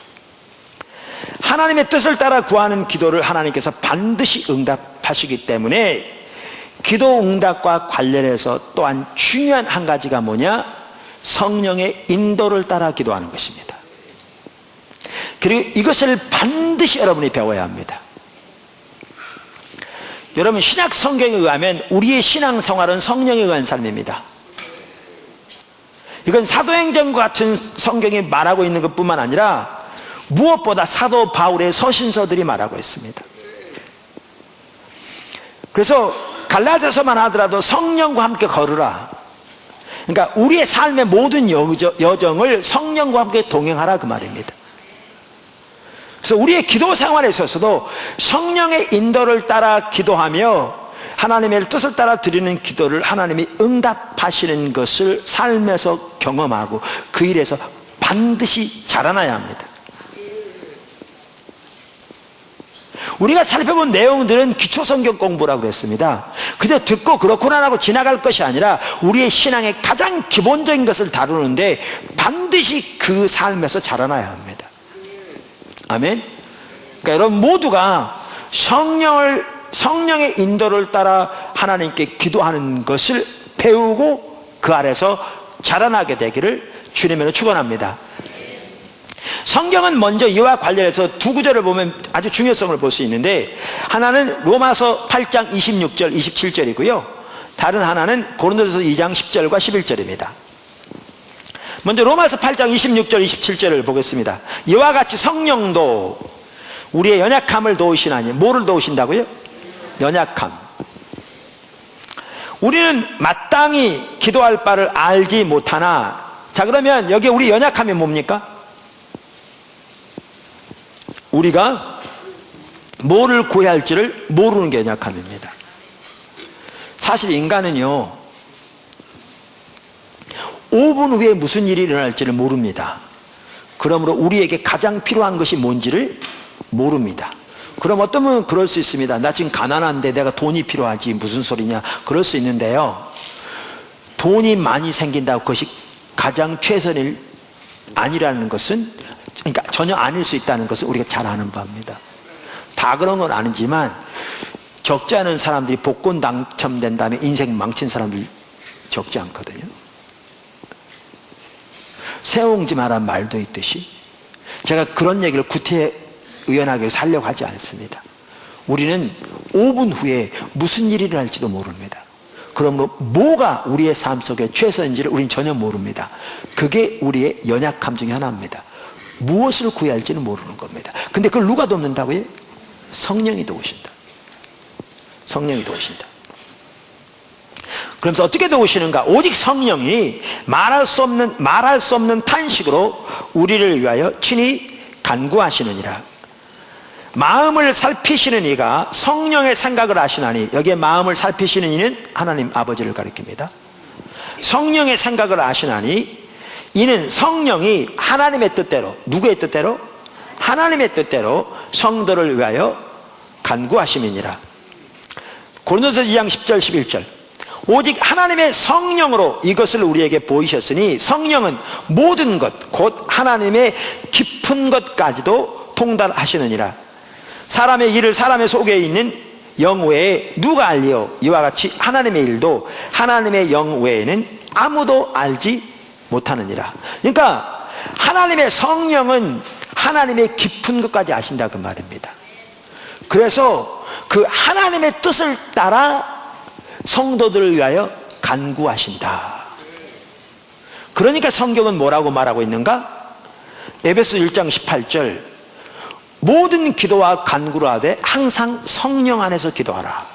하나님의 뜻을 따라 구하는 기도를 하나님께서 반드시 응답하시기 때문에 기도 응답과 관련해서 또한 중요한 한 가지가 뭐냐? 성령의 인도를 따라 기도하는 것입니다. 그리고 이것을 반드시 여러분이 배워야 합니다. 여러분, 신약 성경에 의하면 우리의 신앙생활은 성령에 의한 삶입니다. 이건 사도행전과 같은 성경이 말하고 있는 것뿐만 아니라 무엇보다 사도 바울의 서신서들이 말하고 있습니다. 그래서 갈라디아서만 하더라도 성령과 함께 걸으라. 그러니까 우리의 삶의 모든 여정을 성령과 함께 동행하라 그 말입니다. 그래서 우리의 기도 생활에 있어서도 성령의 인도를 따라 기도하며 하나님의 뜻을 따라 드리는 기도를 하나님이 응답하시는 것을 삶에서 경험하고 그 일에서 반드시 자라나야 합니다. 우리가 살펴본 내용들은 기초성경 공부라고 그랬습니다. 그저 듣고 그렇구나 하고 지나갈 것이 아니라 우리의 신앙의 가장 기본적인 것을 다루는데 반드시 그 삶에서 자라나야 합니다. 아멘. 그러니까 여러분 모두가 성령의 인도를 따라 하나님께 기도하는 것을 배우고 그 아래서 자라나게 되기를 주님으로 축원합니다. 성경은 먼저 이와 관련해서 두 구절을 보면 아주 중요성을 볼 수 있는데, 하나는 로마서 8장 26절 27절이고요 다른 하나는 고린도서 2장 10절과 11절입니다 먼저 로마서 8장 26절 27절을 보겠습니다. 이와 같이 성령도 우리의 연약함을 도우시나니. 뭐를 도우신다고요? 연약함. 우리는 마땅히 기도할 바를 알지 못하나. 자, 그러면 여기 우리 연약함이 뭡니까? 우리가 뭐를 구해야 할지를 모르는 게 연약함입니다. 사실 인간은요 5분 후에 무슨 일이 일어날지를 모릅니다. 그러므로 우리에게 가장 필요한 것이 뭔지를 모릅니다. 그럼 어떤 분은 그럴 수 있습니다. 나 지금 가난한데 내가 돈이 필요하지 무슨 소리냐, 그럴 수 있는데요, 돈이 많이 생긴다고 그것이 가장 최선일 아니라는 것은, 그러니까 전혀 아닐 수 있다는 것을 우리가 잘 아는 바입니다. 다 그런 건 아니지만 적지 않은 사람들이 복권 당첨된 다음에 인생 망친 사람들 적지 않거든요. 세옹지마란 말도 있듯이 제가 그런 얘기를 구태의연하게 하려고 하지 않습니다. 우리는 5분 후에 무슨 일이 일어날지도 모릅니다. 그러므로 뭐가 우리의 삶 속에 최선인지를 우리는 전혀 모릅니다. 그게 우리의 연약함 중에 하나입니다. 무엇을 구해야 할지는 모르는 겁니다. 근데 그걸 누가 돕는다고요? 성령이 도우신다. 성령이 도우신다. 그러면서 어떻게 도우시는가? 오직 성령이 말할 수 없는 탄식으로 우리를 위하여 친히 간구하시느니라. 마음을 살피시는 이가 성령의 생각을 아시나니, 여기에 마음을 살피시는 이는 하나님 아버지를 가리킵니다. 성령의 생각을 아시나니 이는 성령이 하나님의 뜻대로, 누구의 뜻대로? 하나님의 뜻대로 성도를 위하여 간구하심이니라. 고린도서 2장 10절 11절. 오직 하나님의 성령으로 이것을 우리에게 보이셨으니 성령은 모든 것 곧 하나님의 깊은 것까지도 통달하시느니라. 사람의 일을 사람의 속에 있는 영 외에 누가 알리요? 이와 같이 하나님의 일도 하나님의 영 외에는 아무도 알지 못하느니라. 그러니까 하나님의 성령은 하나님의 깊은 것까지 아신다 그 말입니다. 그래서 그 하나님의 뜻을 따라 성도들을 위하여 간구하신다. 그러니까 성경은 뭐라고 말하고 있는가? 에베소 1장 18절, 모든 기도와 간구를 하되 항상 성령 안에서 기도하라,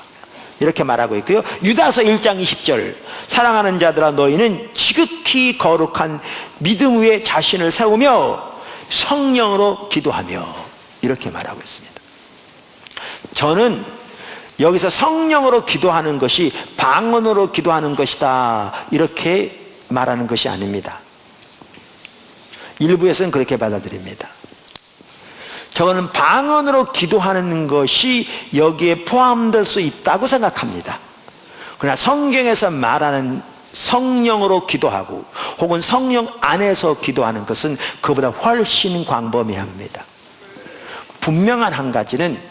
이렇게 말하고 있고요. 유다서 1장 20절, 사랑하는 자들아 너희는 지극히 거룩한 믿음 위에 자신을 세우며 성령으로 기도하며, 이렇게 말하고 있습니다. 저는 여기서 성령으로 기도하는 것이 방언으로 기도하는 것이다, 이렇게 말하는 것이 아닙니다. 일부에서는 그렇게 받아들입니다. 저는 방언으로 기도하는 것이 여기에 포함될 수 있다고 생각합니다. 그러나 성경에서 말하는 성령으로 기도하고 혹은 성령 안에서 기도하는 것은 그보다 훨씬 광범위합니다. 분명한 한 가지는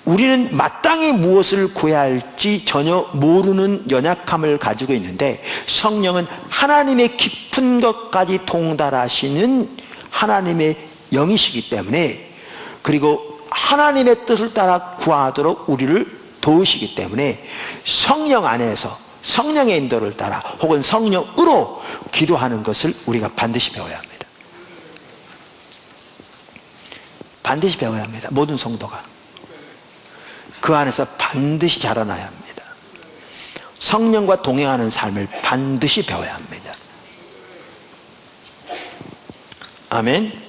우리는 마땅히 무엇을 구해야 할지 전혀 모르는 연약함을 가지고 있는데, 성령은 하나님의 깊은 것까지 통달하시는 하나님의 영이시기 때문에, 그리고 하나님의 뜻을 따라 구하도록 우리를 도우시기 때문에 성령 안에서 성령의 인도를 따라 혹은 성령으로 기도하는 것을 우리가 반드시 배워야 합니다. 반드시 배워야 합니다. 모든 성도가 그 안에서 반드시 자라나야 합니다. 성령과 동행하는 삶을 반드시 배워야 합니다. 아멘.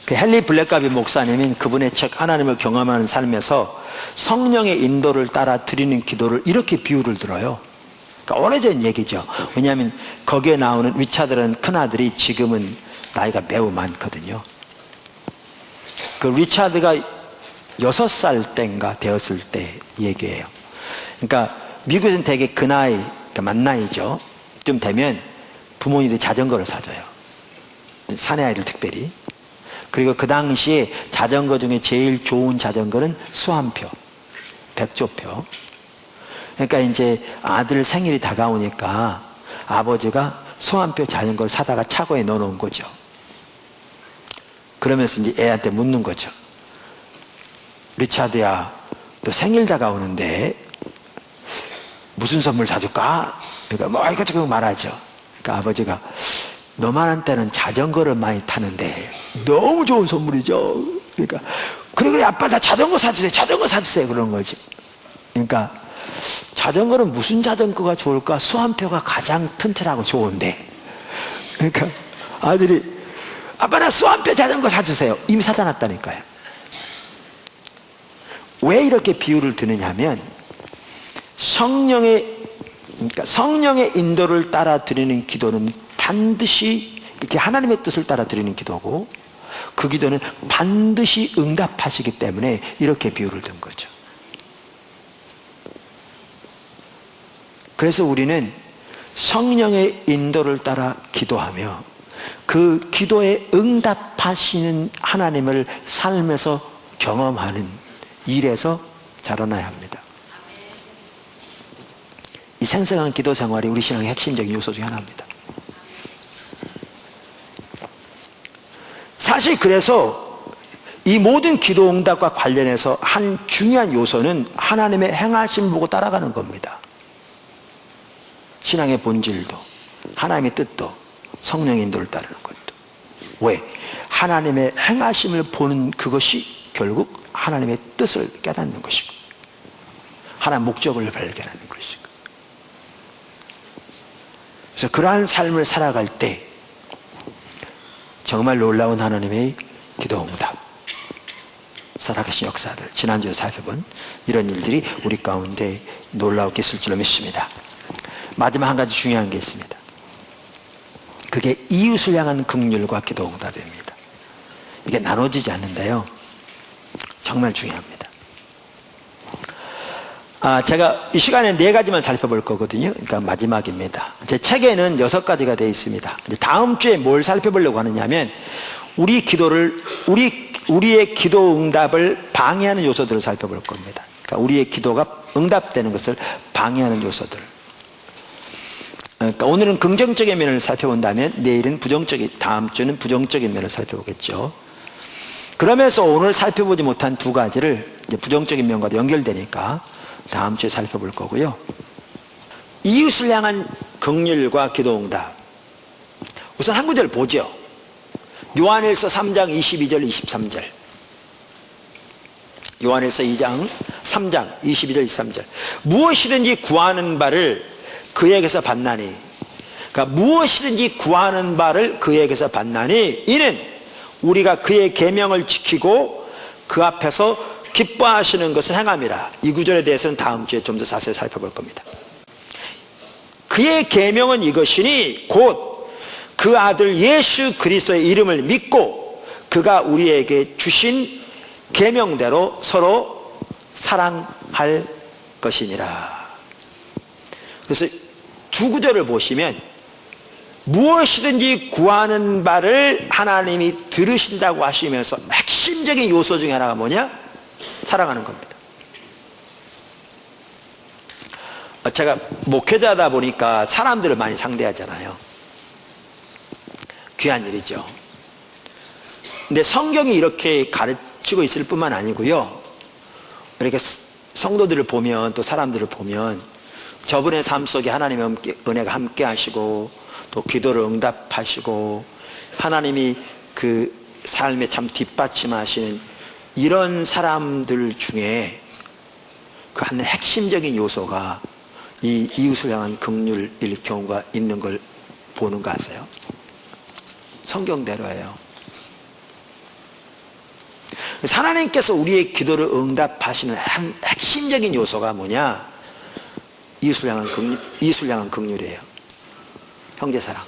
그 헨리 블랙가비 목사님인 그분의 책 하나님을 경험하는 삶에서 성령의 인도를 따라 드리는 기도를 이렇게 비유를 들어요. 그러니까 오래전 얘기죠. 왜냐하면 거기에 나오는 리차드라는 큰아들이 지금은 나이가 매우 많거든요. 그 리차드가 6살 때인가 되었을 때 얘기예요. 그러니까 미국에서는 되게 그 나이, 그러니까 만 나이죠. 좀 되면 부모님들이 자전거를 사줘요. 사내 아이들 특별히. 그리고 그 당시에 자전거 중에 제일 좋은 자전거는 수완표, 백조표. 그러니까 이제 아들 생일이 다가오니까 아버지가 수완표 자전거를 사다가 차고에 넣어놓은 거죠. 그러면서 이제 애한테 묻는 거죠. 리차드야, 너 생일 다가오는데 무슨 선물 사줄까? 그러니까 뭐 이것저것 말하죠. 그러니까 아버지가 너만한테는 자전거를 많이 타는데 너무 좋은 선물이죠. 그러니까 그래 아빠 나 자전거 사주세요. 자전거 사주세요. 그런 거지. 그러니까 자전거는 무슨 자전거가 좋을까? 수완표가 가장 튼튼하고 좋은데. 그러니까 아들이 아빠 나 수완표 자전거 사주세요. 이미 사다 놨다니까요. 왜 이렇게 비유를 드느냐 하면 그러니까 성령의 인도를 따라 드리는 기도는 반드시 이렇게 하나님의 뜻을 따라 드리는 기도고, 그 기도는 반드시 응답하시기 때문에 이렇게 비유를 든 거죠. 그래서 우리는 성령의 인도를 따라 기도하며 그 기도에 응답하시는 하나님을 삶에서 경험하는 일에서 자라나야 합니다. 이 생생한 기도 생활이 우리 신앙의 핵심적인 요소 중에 하나입니다. 사실 그래서 이 모든 기도 응답과 관련해서 한 중요한 요소는 하나님의 행하심을 보고 따라가는 겁니다. 신앙의 본질도 하나님의 뜻도 성령의 인도를 따르는 것도. 왜? 하나님의 행하심을 보는 그것이 결국 하나님의 뜻을 깨닫는 것이고 하나님의 목적을 발견하는 것이고, 그래서 그러한 삶을 살아갈 때 정말 놀라운 하나님의 기도응답, 살아계신 역사들, 지난주에 살펴본 이런 일들이 우리 가운데 놀라우게 있을 줄로 믿습니다. 마지막 한 가지 중요한 게 있습니다. 그게 이웃을 향한 긍휼과 기도응답입니다. 이게 나눠지지 않는데요, 정말 중요합니다. 제가 이 시간에 4가지만 살펴볼 거거든요. 그러니까 마지막입니다. 제 책에는 6가지가 되어 있습니다. 다음 주에 뭘 살펴보려고 하느냐면, 우리의 기도 응답을 방해하는 요소들을 살펴볼 겁니다. 그러니까 우리의 기도가 응답되는 것을 방해하는 요소들. 그러니까 오늘은 긍정적인 면을 살펴본다면 내일은 다음 주는 부정적인 면을 살펴보겠죠. 그러면서 오늘 살펴보지 못한 2가지를 이제 부정적인 면과도 연결되니까 다음 주에 살펴볼 거고요. 이웃을 향한 긍휼과 기도응답. 우선 한 구절 보죠. 요한일서 3장 22절 23절. 요한일서 2장 3장 22절 23절. 무엇이든지 구하는 바를 그에게서 받나니, 그러니까 무엇이든지 구하는 바를 그에게서 받나니, 이는 우리가 그의 계명을 지키고 그 앞에서 기뻐하시는 것을 행함이라. 이 구절에 대해서는 다음 주에 좀 더 자세히 살펴볼 겁니다. 그의 계명은 이것이니 곧 그 아들 예수 그리스도의 이름을 믿고 그가 우리에게 주신 계명대로 서로 사랑할 것이니라. 그래서 2구절을 보시면 무엇이든지 구하는 바를 하나님이 들으신다고 하시면서 핵심적인 요소 중에 하나가 뭐냐? 사랑하는 겁니다. 제가 목회자다 보니까 사람들을 많이 상대하잖아요. 귀한 일이죠. 근데 성경이 이렇게 가르치고 있을 뿐만 아니고요, 이렇게 성도들을 보면, 또 사람들을 보면 저분의 삶 속에 하나님의 은혜가 함께 하시고 또 기도를 응답하시고 하나님이 그 삶에 참 뒷받침하시는 이런 사람들 중에 그 한 핵심적인 요소가 이 이웃을 향한 긍휼일 경우가 있는 걸 보는 거 아세요? 성경대로예요. 하나님께서 우리의 기도를 응답하시는 한 핵심적인 요소가 뭐냐? 이웃을 향한 긍휼이에요. 형제사랑.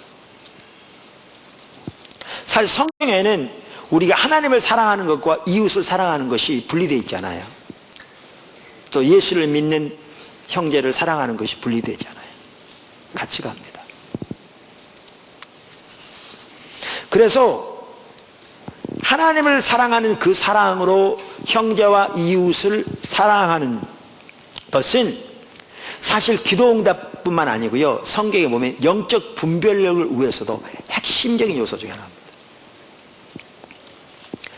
사실 성경에는 우리가 하나님을 사랑하는 것과 이웃을 사랑하는 것이 분리되어 있잖아요. 또 예수를 믿는 형제를 사랑하는 것이 분리되잖아요. 같이 갑니다. 그래서 하나님을 사랑하는 그 사랑으로 형제와 이웃을 사랑하는 것은 사실 기도응답뿐만 아니고요, 성경에 보면 영적 분별력을 위해서도 핵심적인 요소 중에 하나입니다.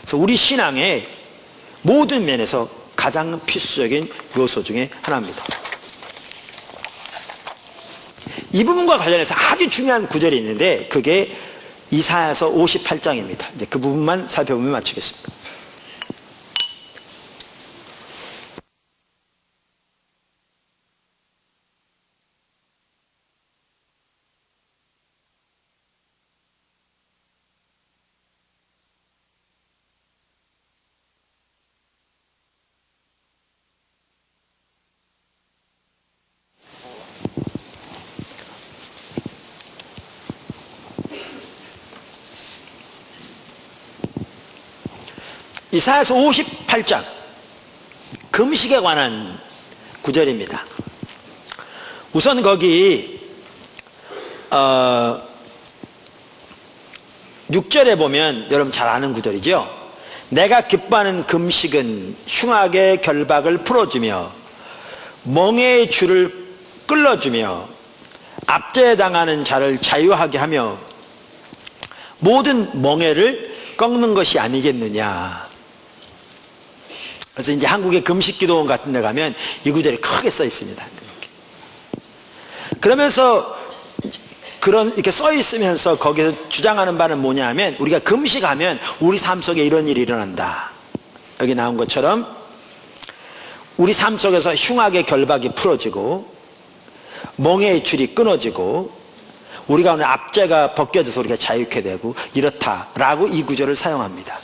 그래서 우리 신앙의 모든 면에서 가장 필수적인 요소 중에 하나입니다. 이 부분과 관련해서 아주 중요한 구절이 있는데 그게 이사야서 58장입니다. 이제 그 부분만 살펴보면 마치겠습니다. 이사야서 58장 금식에 관한 구절입니다. 우선 거기 6절에 보면 여러분 잘 아는 구절이죠. 내가 기뻐하는 금식은 흉악의 결박을 풀어주며 멍에의 줄을 끌어주며 압제당하는 자를 자유하게 하며 모든 멍에를 꺾는 것이 아니겠느냐. 그래서 이제 한국의 금식기도원 같은 데 가면 이 구절이 크게 써 있습니다. 그러면서 이렇게 써 있으면서 거기서 주장하는 바는 뭐냐 하면, 우리가 금식하면 우리 삶 속에 이런 일이 일어난다. 여기 나온 것처럼 우리 삶 속에서 흉악의 결박이 풀어지고 멍에의 줄이 끊어지고 우리가 오늘 압제가 벗겨져서 우리가 자유케 되고 이렇다라고 이 구절을 사용합니다.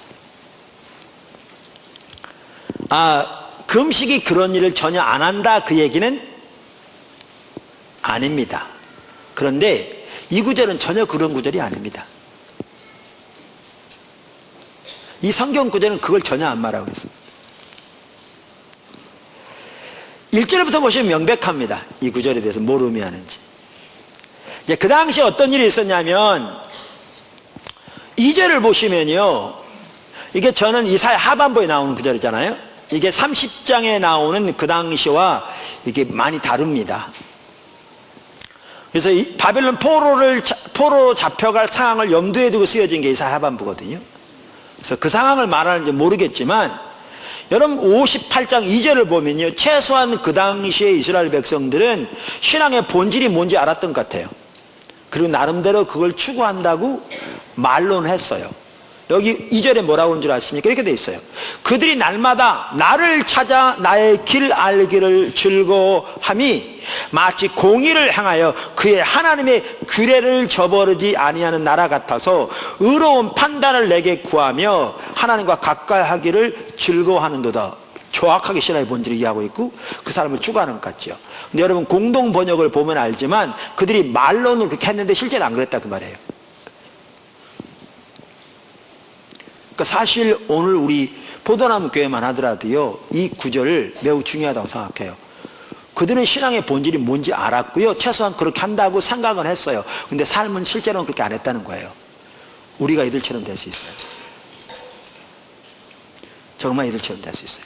금식이 그런 일을 전혀 안 한다 그 얘기는 아닙니다. 그런데 이 구절은 전혀 그런 구절이 아닙니다. 이 성경 구절은 그걸 전혀 안 말하고 있습니다. 1절부터 보시면 명백합니다. 이 구절에 대해서 뭘 의미하는지. 이제 그 당시에 어떤 일이 있었냐면 2절을 보시면요, 이게 저는 이사야 하반부에 나오는 구절이잖아요. 이게 30장에 나오는 그 당시와 이게 많이 다릅니다. 그래서 이 바벨론 포로로 잡혀갈 상황을 염두에 두고 쓰여진 게 이사야 하반부거든요. 그래서 그 상황을 말하는지 모르겠지만 여러분 58장 2절을 보면요, 최소한 그 당시에 이스라엘 백성들은 신앙의 본질이 뭔지 알았던 것 같아요. 그리고 나름대로 그걸 추구한다고 말로는 했어요. 여기 2절에 뭐라고 하는 줄 아십니까? 이렇게 돼 있어요. 그들이 날마다 나를 찾아 나의 길 알기를 즐거워함이 마치 공의를 행하여 그의 하나님의 규례를 저버리지 아니하는 나라 같아서 의로운 판단을 내게 구하며 하나님과 가까이 하기를 즐거워하는도다. 정확하게 신앙의 본질을 이해하고 있고 그 사람을 추구하는 것 같죠. 근데 여러분 공동 번역을 보면 알지만 그들이 말로는 그렇게 했는데 실제는 안 그랬다 그 말이에요. 그러니까 사실 오늘 우리 포도나무 교회만 하더라도요, 이 구절을 매우 중요하다고 생각해요. 그들은 신앙의 본질이 뭔지 알았고요, 최소한 그렇게 한다고 생각은 했어요. 근데 삶은 실제로는 그렇게 안 했다는 거예요. 우리가 이들처럼 될 수 있어요. 정말 이들처럼 될 수 있어요.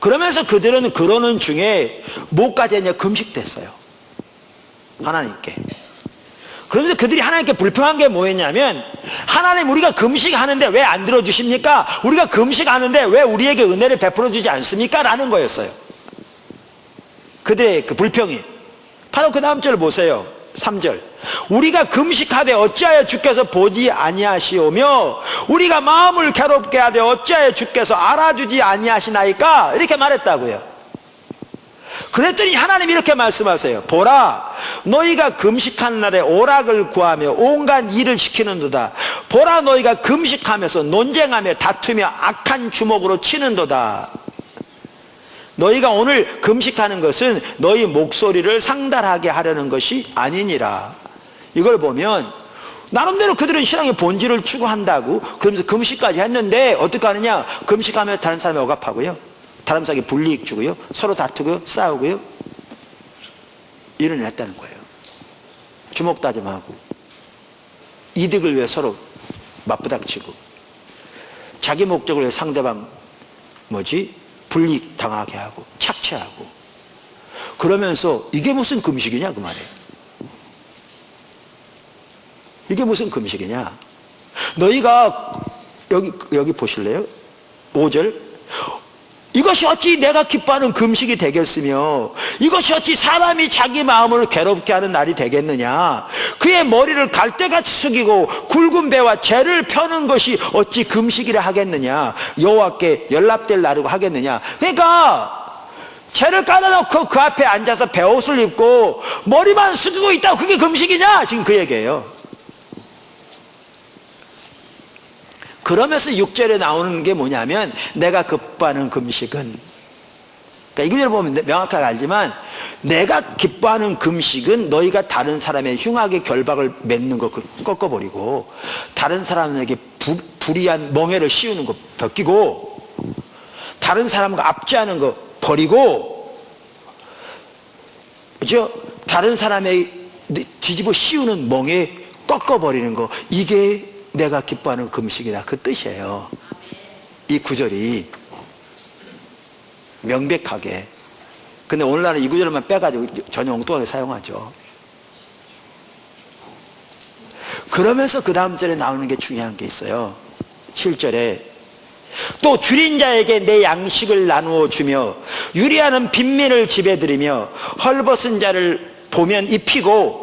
그러면서 그들은 그러는 중에 뭐까지 했냐? 금식도 했어요. 하나님께. 그러면서 그들이 하나님께 불평한 게 뭐였냐면, 하나님 우리가 금식하는데 왜 안 들어주십니까? 우리가 금식하는데 왜 우리에게 은혜를 베풀어 주지 않습니까? 라는 거였어요. 그들의 그 불평이. 바로 그 다음 절 보세요. 3절. 우리가 금식하되 어찌하여 주께서 보지 아니하시오며 우리가 마음을 괴롭게 하되 어찌하여 주께서 알아주지 아니하시나이까? 이렇게 말했다고요. 그랬더니 하나님이 이렇게 말씀하세요. 보라, 너희가 금식하는 날에 오락을 구하며 온갖 일을 시키는도다. 보라, 너희가 금식하면서 논쟁하며 다투며 악한 주먹으로 치는도다. 너희가 오늘 금식하는 것은 너희 목소리를 상달하게 하려는 것이 아니니라. 이걸 보면 나름대로 그들은 신앙의 본질을 추구한다고 그러면서 금식까지 했는데 어떻게 하느냐? 금식하면 다른 사람이 억압하고요, 다른 사람에게 불이익 주고요, 서로 다투고요, 싸우고요, 이런 일을 했다는 거예요. 주먹다짐하고 이득을 위해 서로 맞부닥치고 자기 목적을 위해 상대방 불이익 당하게 하고 착취하고 그러면서 이게 무슨 금식이냐 그 말이에요. 이게 무슨 금식이냐? 너희가 여기 보실래요? 5절. 이것이 어찌 내가 기뻐하는 금식이 되겠으며 이것이 어찌 사람이 자기 마음을 괴롭게 하는 날이 되겠느냐? 그의 머리를 갈대같이 숙이고 굵은 배와 재를 펴는 것이 어찌 금식이라 하겠느냐? 여호와께 연락될 날이고 하겠느냐? 그러니까 재를 깔아놓고 그 앞에 앉아서 베옷을 입고 머리만 숙이고 있다고 그게 금식이냐? 지금 그 얘기예요. 그러면서 6절에 나오는 게 뭐냐면 내가 기뻐하는 금식은, 그러니까 이 구절을 보면 명확하게 알지만 내가 기뻐하는 금식은 너희가 다른 사람의 흉악의 결박을 맺는 거 꺾어버리고 다른 사람에게 불의한 멍해를 씌우는 거 벗기고 다른 사람과 압제하는 거 버리고, 그죠? 다른 사람의 뒤집어 씌우는 멍해 꺾어버리는 거, 이게 내가 기뻐하는 금식이다 그 뜻이에요. 이 구절이 명백하게. 근데 오늘날은 이 구절만 빼가지고 전혀 엉뚱하게 사용하죠. 그러면서 그 다음 절에 나오는 게 중요한 게 있어요. 7절에 또 줄인 자에게 내 양식을 나누어 주며 유리하는 빈민을 집에 들이며 헐벗은 자를 보면 입히고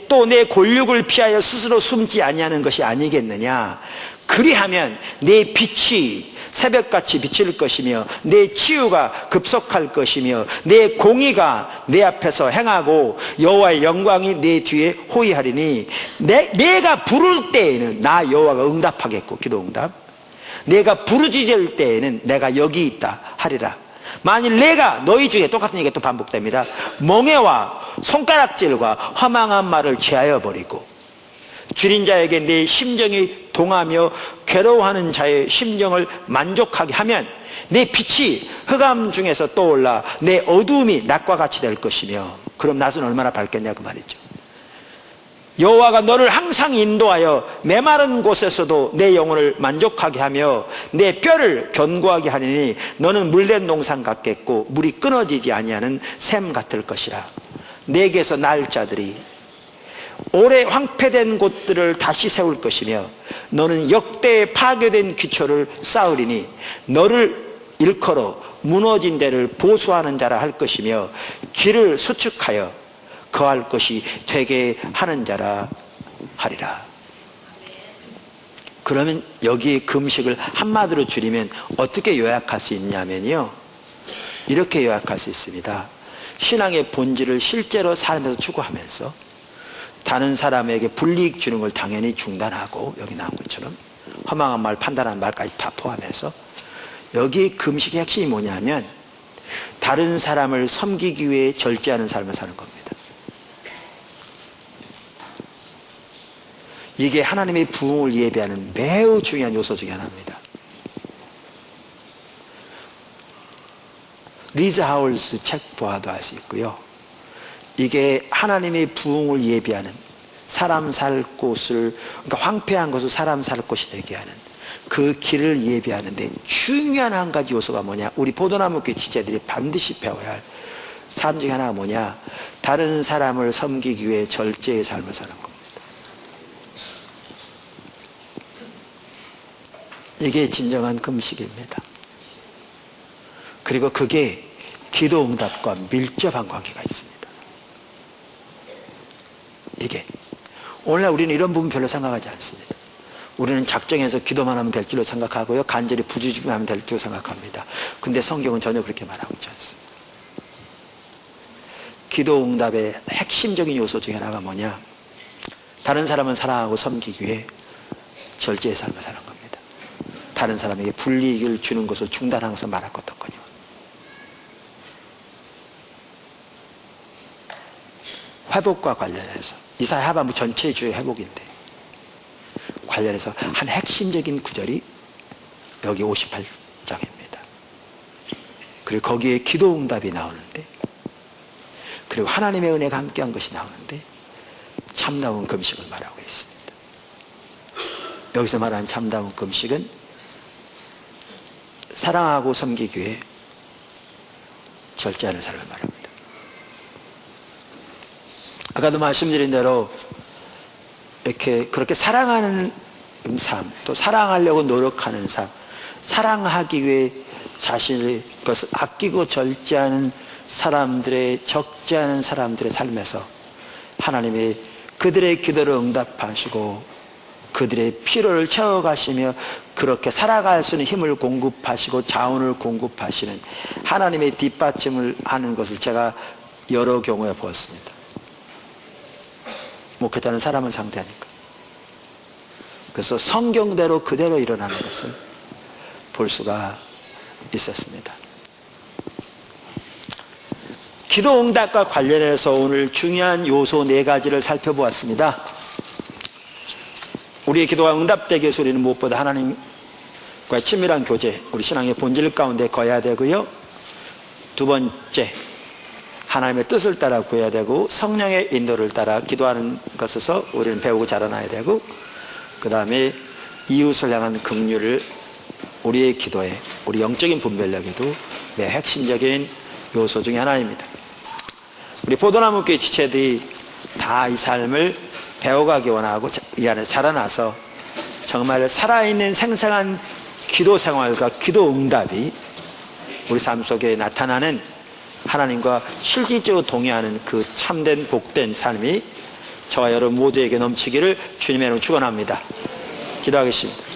또 내 골육을 피하여 스스로 숨지 아니하는 것이 아니겠느냐? 그리하면 내 빛이 새벽같이 비칠 것이며 내 치유가 급속할 것이며 내 공의가 내 앞에서 행하고 여호와의 영광이 내 뒤에 호위하리니 내가 부를 때에는 나 여호와가 응답하겠고, 기도 응답. 내가 부르짖을 때에는 내가 여기 있다 하리라. 만일 내가 너희 중에, 똑같은 얘기가 또 반복됩니다, 멍에와 손가락질과 허망한 말을 제하여 버리고 줄인 자에게 내 심정이 동하며 괴로워하는 자의 심정을 만족하게 하면 내 빛이 흑암 중에서 떠올라 내 어두움이 낮과 같이 될 것이며, 그럼 낮은 얼마나 밝겠냐 그 말이죠. 여호와가 너를 항상 인도하여 메마른 곳에서도 내 영혼을 만족하게 하며 내 뼈를 견고하게 하리니 너는 물된 농산 같겠고 물이 끊어지지 아니하는 샘 같을 것이라. 내게서 날 자들이 오래 황폐된 곳들을 다시 세울 것이며 너는 역대에 파괴된 기초를 쌓으리니 너를 일컬어 무너진 데를 보수하는 자라 할 것이며 길을 수축하여 거할 것이 되게 하는 자라 하리라. 그러면 여기 금식을 한마디로 줄이면 어떻게 요약할 수 있냐면요, 이렇게 요약할 수 있습니다. 신앙의 본질을 실제로 삶에서 추구하면서 다른 사람에게 불이익 주는 걸 당연히 중단하고, 여기 나온 것처럼 허망한 말, 판단하는 말까지 다 포함해서, 여기 금식의 핵심이 뭐냐면 다른 사람을 섬기기 위해 절제하는 삶을 사는 겁니다. 이게 하나님의 부흥을 예비하는 매우 중요한 요소 중에 하나입니다. 리즈 하울스 책 보아도 알 수 있고요, 이게 하나님의 부흥을 예비하는, 사람 살 곳을, 그러니까 황폐한 것을 사람 살 곳이 되게 하는 그 길을 예비하는데 중요한 한 가지 요소가 뭐냐, 우리 포도나무 교회 지체들이 반드시 배워야 할 삶 중에 하나가 뭐냐, 다른 사람을 섬기기 위해 절제의 삶을 사는 겁니다. 이게 진정한 금식입니다. 그리고 그게 기도 응답과 밀접한 관계가 있습니다. 이게 오늘날 우리는 이런 부분 별로 생각하지 않습니다. 우리는 작정해서 기도만 하면 될 줄로 생각하고요, 간절히 부르짖으면 될 줄로 생각합니다. 근데 성경은 전혀 그렇게 말하고 있지 않습니다. 기도 응답의 핵심적인 요소 중에 하나가 뭐냐, 다른 사람을 사랑하고 섬기기 위해 절제의 삶을 사는 겁니다. 다른 사람에게 불이익을 주는 것을 중단하는 것을 말할 것 없거든요. 회복과 관련해서 이사야 하반부 전체의 주요 회복인데 관련해서 한 핵심적인 구절이 여기 58장입니다. 그리고 거기에 기도 응답이 나오는데, 그리고 하나님의 은혜가 함께한 것이 나오는데 참다운 금식을 말하고 있습니다. 여기서 말하는 참다운 금식은 사랑하고 섬기기 위해 절제하는 삶을 말합니다. 아까도 말씀드린 대로 이렇게 그렇게 사랑하는 삶, 또 사랑하려고 노력하는 삶, 사랑하기 위해 자신의 것을 아끼고 절제하는 사람들의, 적지 않은 사람들의 삶에서 하나님이 그들의 기도를 응답하시고 그들의 필요를 채워가시며 그렇게 살아갈 수 있는 힘을 공급하시고 자원을 공급하시는 하나님의 뒷받침을 하는 것을 제가 여러 경우에 보았습니다. 목회자는 사람을 상대하니까. 그래서 성경대로 그대로 일어나는 것을 볼 수가 있었습니다. 기도 응답과 관련해서 오늘 중요한 요소 4가지를 살펴보았습니다. 우리의 기도가 응답되기 위해서 우리는 무엇보다 하나님과의 친밀한 교제, 우리 신앙의 본질 가운데 거해야 되고요, 두 번째, 하나님의 뜻을 따라 구해야 되고 성령의 인도를 따라 기도하는 것에서 우리는 배우고 자라나야 되고, 그 다음에 이웃을 향한 긍휼을 우리의 기도에, 우리 영적인 분별력에도 매 핵심적인 요소 중에 하나입니다. 우리 포도나무 교회 지체들이 다 이 삶을 배워가기 원하고 이 안에서 자라나서 정말 살아있는 생생한 기도 생활과 기도 응답이 우리 삶 속에 나타나는, 하나님과 실질적으로 동의하는 그 참된 복된 삶이 저와 여러분 모두에게 넘치기를 주님의 이름으로 축원합니다. 기도하겠습니다.